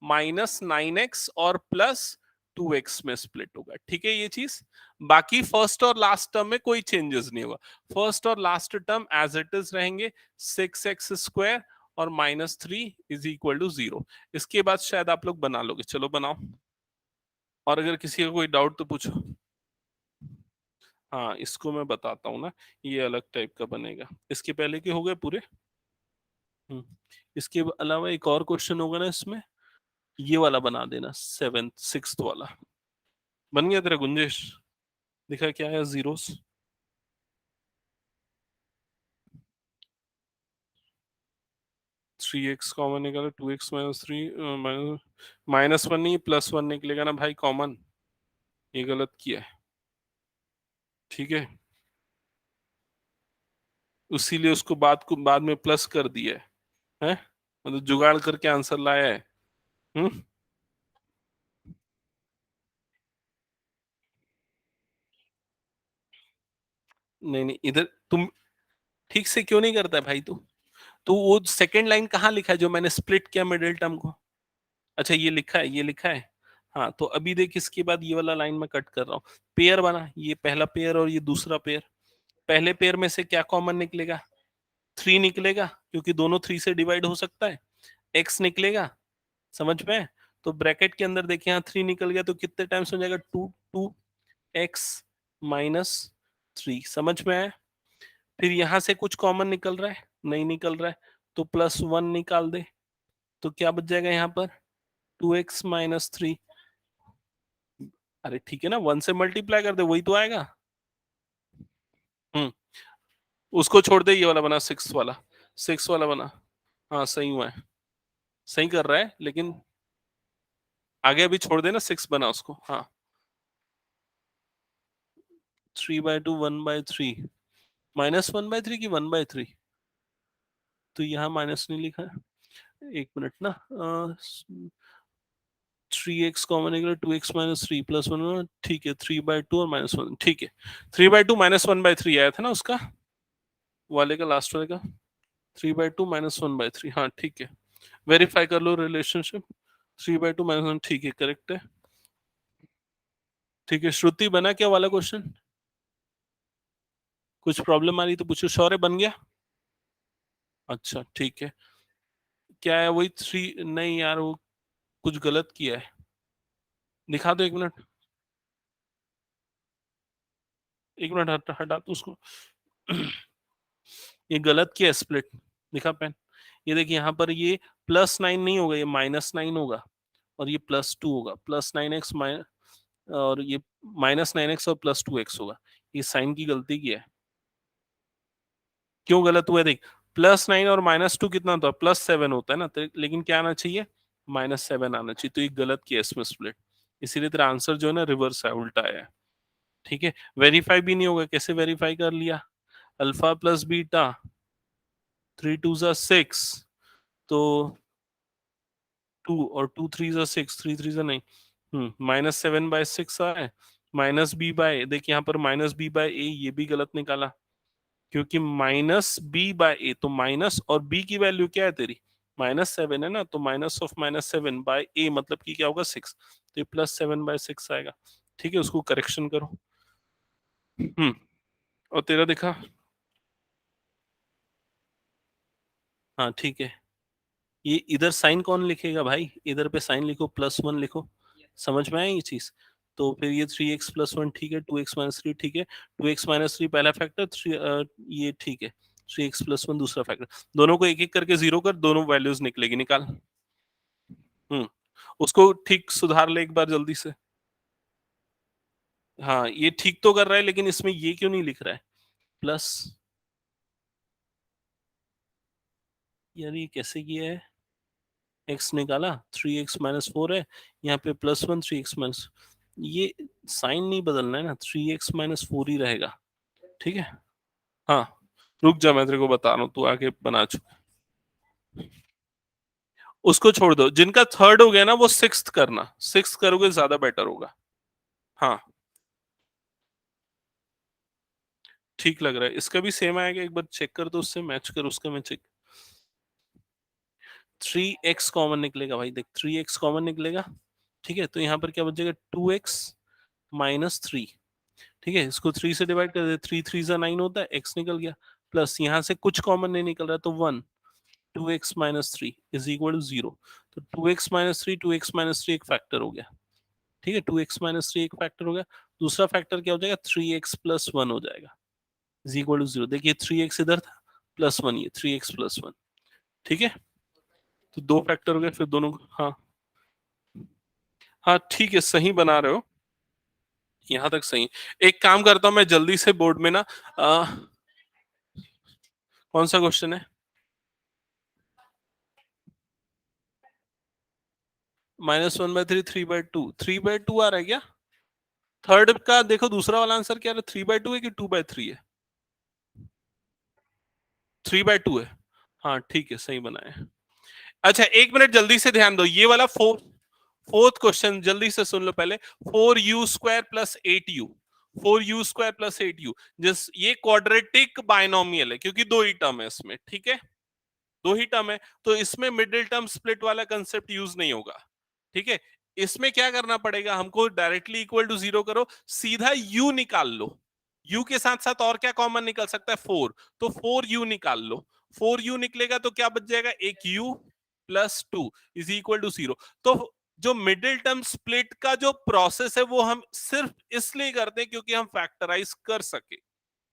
-9x और +2x में स्प्लिट होगा, ठीक है ये चीज। बाकी फर्स्ट और लास्ट टर्म में कोई चेंजेस नहीं होगा, फर्स्ट और last term as it is रहेंगे, 6x² और -3 इज इक्वल टू 0। इसके बाद शायद आप लोग बना लोगे, चलो बनाओ, और अगर किसी का कोई डाउट तो पूछो। हाँ इसको मैं बताता हूँ ना, ये अलग टाइप का बनेगा, इसके पहले के हो गए पूरे। हम्म, इसके अलावा एक और क्वेश्चन होगा ना इसमें, ये वाला बना देना, 7th 6th वाला। बन गया तेरा गुंजेश, दिखा क्या है जीरोस। 3x कॉमन निकालो, 2x -3 -1 नहीं +1 निकलेगा ना भाई कॉमन, ये गलत किया है, ठीक है, उसीलिए उसको बाद में प्लस कर दिया है, मतलब जुगाड़ करके आंसर लाया है। हम्म। नहीं नहीं, इधर तुम ठीक से क्यों नहीं करता है भाई तू, तो वो सेकंड लाइन कहाँ लिखा है जो मैंने स्प्लिट किया मिडिल टर्म को, अच्छा ये लिखा है, ये लिखा है। हाँ तो अभी देख इसके बाद ये वाला लाइन में कट कर रहा हूँ, पेयर बना, ये पहला पेयर और ये दूसरा पेयर, पहले पेयर में से क्या कॉमन निकलेगा, 3 निकलेगा, क्योंकि दोनों 3 से डिवाइड हो सकता है, x निकलेगा, समझ में। तो ब्रैकेट के अंदर देखिए यहाँ 3 निकल गया, तो कितने टाइम्स हो जाएगा, 2x-3, समझ में आया। फिर यहां से कुछ कॉमन निकल रहा है, नहीं निकल रहा है, तो +1 निकाल दे, तो क्या बच जाएगा यहाँ पर, 2x-3। अरे ठीक है ना, 1 से मल्टीप्लाई कर दे वही तो आएगा। हम्म, उसको छोड़ दे, ये वाला बना 6 वाला, 6 वाला बना, हाँ सही हुआ है, सही कर रहा है, लेकिन आगे अभी छोड़ देना, 6 बना उसको, हाँ। 3/2 1/3, -1/3 की 1/3, तो यहाँ माइनस नहीं लिखा है, एक मिनट ना, 3x कॉमन निकला, 2x -3 +1, ठीक है, 3/2 और -1, ठीक है, 3/2 -1/3 आया था ना उसका, वाले का लास्ट वाले का, 3/2 -1/3, हाँ ठीक है, वेरीफाई कर लो रिलेशनशिप, 3/2 -1, ठीक है, करेक्ट है, ठीक है। श्रुति बना क्या वाला क्वेश्चन, कुछ प्रॉब्लम आ रही तो पूछो, शौर्य बन गया, अच्छा ठीक है, क्या है वही 3, नहीं यार वो कुछ गलत किया है, दिखा दो एक मिनट, एक मिनट हटा दो उसको। ये गलत किया स्प्लिट, दिखा पेन, ये देखिए यहाँ पर ये +9 नहीं होगा, ये -9 होगा, और ये +2 होगा, +9x और ये -9x और +2x होगा, ये साइन की गलती की है। क्यों गलत हुआ है देख, +9 और -2 कितना होता है? +7 होता है ना, तो लेकिन क्या आना चाहिए? -7 आना चाहिए, तो ये गलत किया इसमें स्प्लिट, इसीलिए तेरा आंसर जो है ना रिवर्स है, उल्टा है। ठीक है, वेरीफाई भी नहीं होगा, कैसे वेरीफाई कर लिया? अल्फा प्लस बीटा, 3 2 जा 6, तो 2 और 2 3 जा 6, 3 3 जा 9, -7/6 आ है, माइनस बी बाय, देख यहाँ पर -b/a, ये भी गलत निकाला, क्योंकि -b/a, तो माइनस और b की वैल्यू क्या है तेरी? -7 है ना, तो -7/a मतलब कि क्या होगा? 6, तो ये +7/6 आएगा। ठीक है, उसको करेक्शन करो। और तेरा दिखा? हाँ ठीक है, ये इधर साइन कौन लिखेगा भाई? इधर पे साइन लिखो, +1 लिखो। समझ में आया ये चीज? तो फिर ये 3x + 1 ठीक है, 2x - 3 ठीक है, 2x - 3 पहला फैक्टर, ये ठीक है, 3x + 1 दूसरा फैक्टर। दोनों को एक एक करके जीरो कर, दोनों वैल्यूज निकलेगी, निकाल। उसको ठीक सुधार ले एक बार जल्दी से। हाँ, ये ठीक तो कर रहा है, लेकिन इसमें ये क्यों नहीं लिख रहा है प्लस? यार ये कैसे किया है? x निकाला, 3x - 4 है, यहाँ पे +1, 3x - ये साइन नहीं बदलना है ना, 3x - 4 ही रहेगा। ठीक है, हाँ, रुक जा, मैं तेरे को बता रहा हूँ, तू आगे बना चुका। उसको छोड़ दो, जिनका थर्ड हो गया ना वो सिक्स्थ करना, सिक्स्थ करोगे ज्यादा बेटर होगा। हाँ ठीक लग रहा है, इसका भी सेम आएगा, एक बार चेक कर दो, उससे मैच कर, उसका मैं चेक। 3x कॉमन निकलेगा भाई, देख 3x कॉमन निकलेगा। ठीक है, तो यहाँ पर क्या बचेगा? 2x - 3। ठीक है, इसको 3 से डिवाइड कर दे, 3 3 जा 9 होता है, x निकल गया, प्लस यहाँ से कुछ कॉमन नहीं निकल रहा, तो 1, 2x - 3 इज इक्वल टू 0। तो 2x - 3, 2x - 3 एक फैक्टर हो गया। ठीक है, 2x - 3 एक फैक्टर हो गया, दूसरा फैक्टर क्या हो जाएगा? 3x + 1 हो जाएगा, इज इक्वल टू 0। देखिए 3x इधर था, +1 ये 3x + 1। ठीक है, तो दो फैक्टर हो गए, फिर दोनों। हाँ हाँ ठीक है, सही बना रहे हो, यहाँ तक सही। एक काम करता हूँ मैं, जल्दी से बोर्ड में ना, कौन सा क्वेश्चन है? -1/3, 3/2, 3/2 आ रहा है क्या? थर्ड का देखो, दूसरा वाला आंसर क्या है? 3/2 है कि 2/3 है? 3/2 है। हाँ ठीक है, सही बनाया। अच्छा, एक मिनट जल्दी से ध्यान दो, ये वाला फोर्थ क्वेश्चन जल्दी से सुन लो पहले। 4u² + 8u, 4u² + 8u, जिस ये क्वाड्रेटिक बाइनोमियल है, क्योंकि दो ही टर्म है इसमें। ठीक है, दो ही टर्म है, तो इसमें मिडिल टर्म स्प्लिट वाला कंसेप्ट यूज नहीं होगा। ठीक है, इसमें क्या करना पड़ेगा हमको? डायरेक्टली इक्वल टू 0 करो, सीधा u निकाल लो। u के साथ साथ और क्या कॉमन निकल सकता है? 4, तो 4u निकाल लो। 4u निकलेगा तो क्या बच जाएगा? एक u + 2 इज इक्वल टू 0। तो जो मिडिल टर्म स्प्लिट का जो प्रोसेस है वो हम सिर्फ इसलिए करते हैं क्योंकि हम फैक्टराइज कर सके।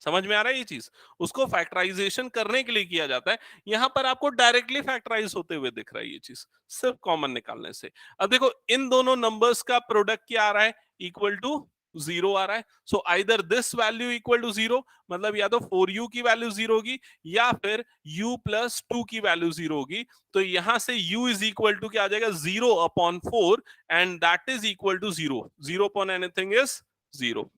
समझ में आ रहा है ये चीज? उसको फैक्टराइजेशन करने के लिए किया जाता है। यहां पर आपको डायरेक्टली फैक्टराइज होते हुए दिख रहा है ये चीज, सिर्फ कॉमन निकालने से। अब देखो, इन दोनों नंबर्स का प्रोडक्ट क्या आ रहा है? इक्वल टू 0 आ रहा है। So either this value equal to 0, मतलब या तो 4u की वैल्यू 0 होगी, या फिर u + 2 की वैल्यू 0 होगी। तो यहां से u इज इक्वल टू क्या आ जाएगा? 0/4, and that is equal to 0। 0/एनीथिंग इज 0।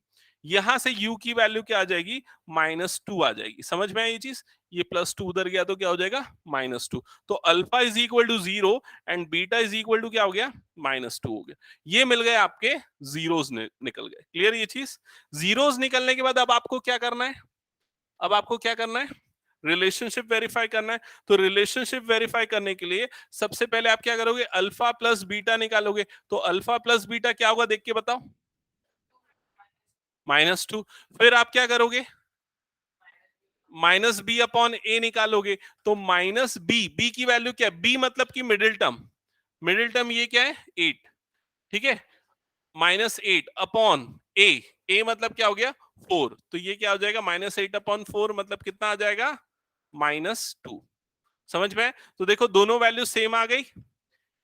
यहां से u की वैल्यू क्या आ जाएगी? -2 आ जाएगी। समझ में आई ये चीज? ये +2 उधर गया तो क्या हो जाएगा? -2। तो alpha is equal to 0 and beta is equal to क्या हो गया? -2 हो गया। ये मिल गए आपके जीरोस, निकल गए। क्लियर ये चीज? जीरोस निकलने के बाद अब आपको क्या करना है? अब आपको क्या करना है? रिलेशनशिप वेरीफाई करना है। तो रिलेशनशिप वेरीफाई करने के लिए सबसे पहले आप क्या करोगे? अल्फा प्लस बीटा निकालोगे। तो अल्फा प्लस बीटा क्या होगा? देख के बताओ। -2। फिर आप क्या करोगे? -b/a निकालोगे। तो -b की वैल्यू क्या है? b मतलब कि मिडिल टर्म, मिडिल टर्म ये क्या है? 8। ठीक है, -8/a, a मतलब क्या हो गया? 4। तो ये क्या हो जाएगा? -8/4 मतलब कितना आ जाएगा? -2। समझ में? तो देखो, दोनों वैल्यू सेम आ गई,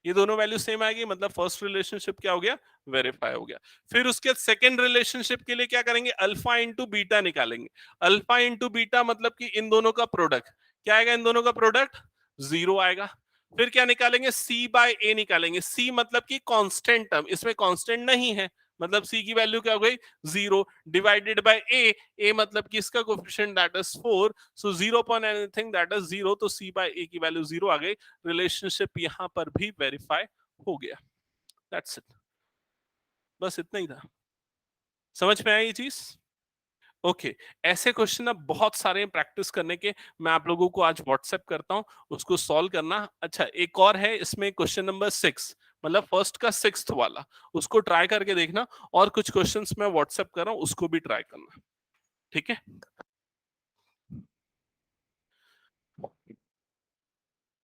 ये दोनों वैल्यू सेम आएगी, मतलब फर्स्ट रिलेशनशिप क्या हो गया? वेरीफाई हो गया। फिर उसके सेकंड रिलेशनशिप के लिए क्या करेंगे? अल्फा इंटू बीटा निकालेंगे। अल्फा इंटू बीटा मतलब कि इन दोनों का प्रोडक्ट। क्या आएगा इन दोनों का प्रोडक्ट? 0 आएगा। फिर क्या निकालेंगे? C बाय A निकालेंगे। C मतलब कि कांस्टेंट टर्म, इसमें कांस्टेंट नहीं है, मतलब C की वैल्यू क्या हो गई? 0 डिवाइडेड बाय A मतलब कि इसका coefficient that is 4, so 0 upon anything that is 0, तो C बाय A की वैल्यू 0 आ गई। रिलेशनशिप यहां पर भी वेरीफाई हो गया। दैट्स इट, बस इतना ही था। समझ में आई ये चीज? ओके ऐसे क्वेश्चन अब बहुत सारे हैं प्रैक्टिस करने के, मैं आप लोगों को आज व्हाट्सएप करता हूं, उसको सॉल्व करना। अच्छा एक और है इसमें, क्वेश्चन नंबर 6, मतलब फर्स्ट का 6th वाला, उसको ट्राई करके देखना, और कुछ क्वेश्चंस मैं व्हाट्सएप कर रहा हूं, उसको भी ट्राई करना, ठीक है?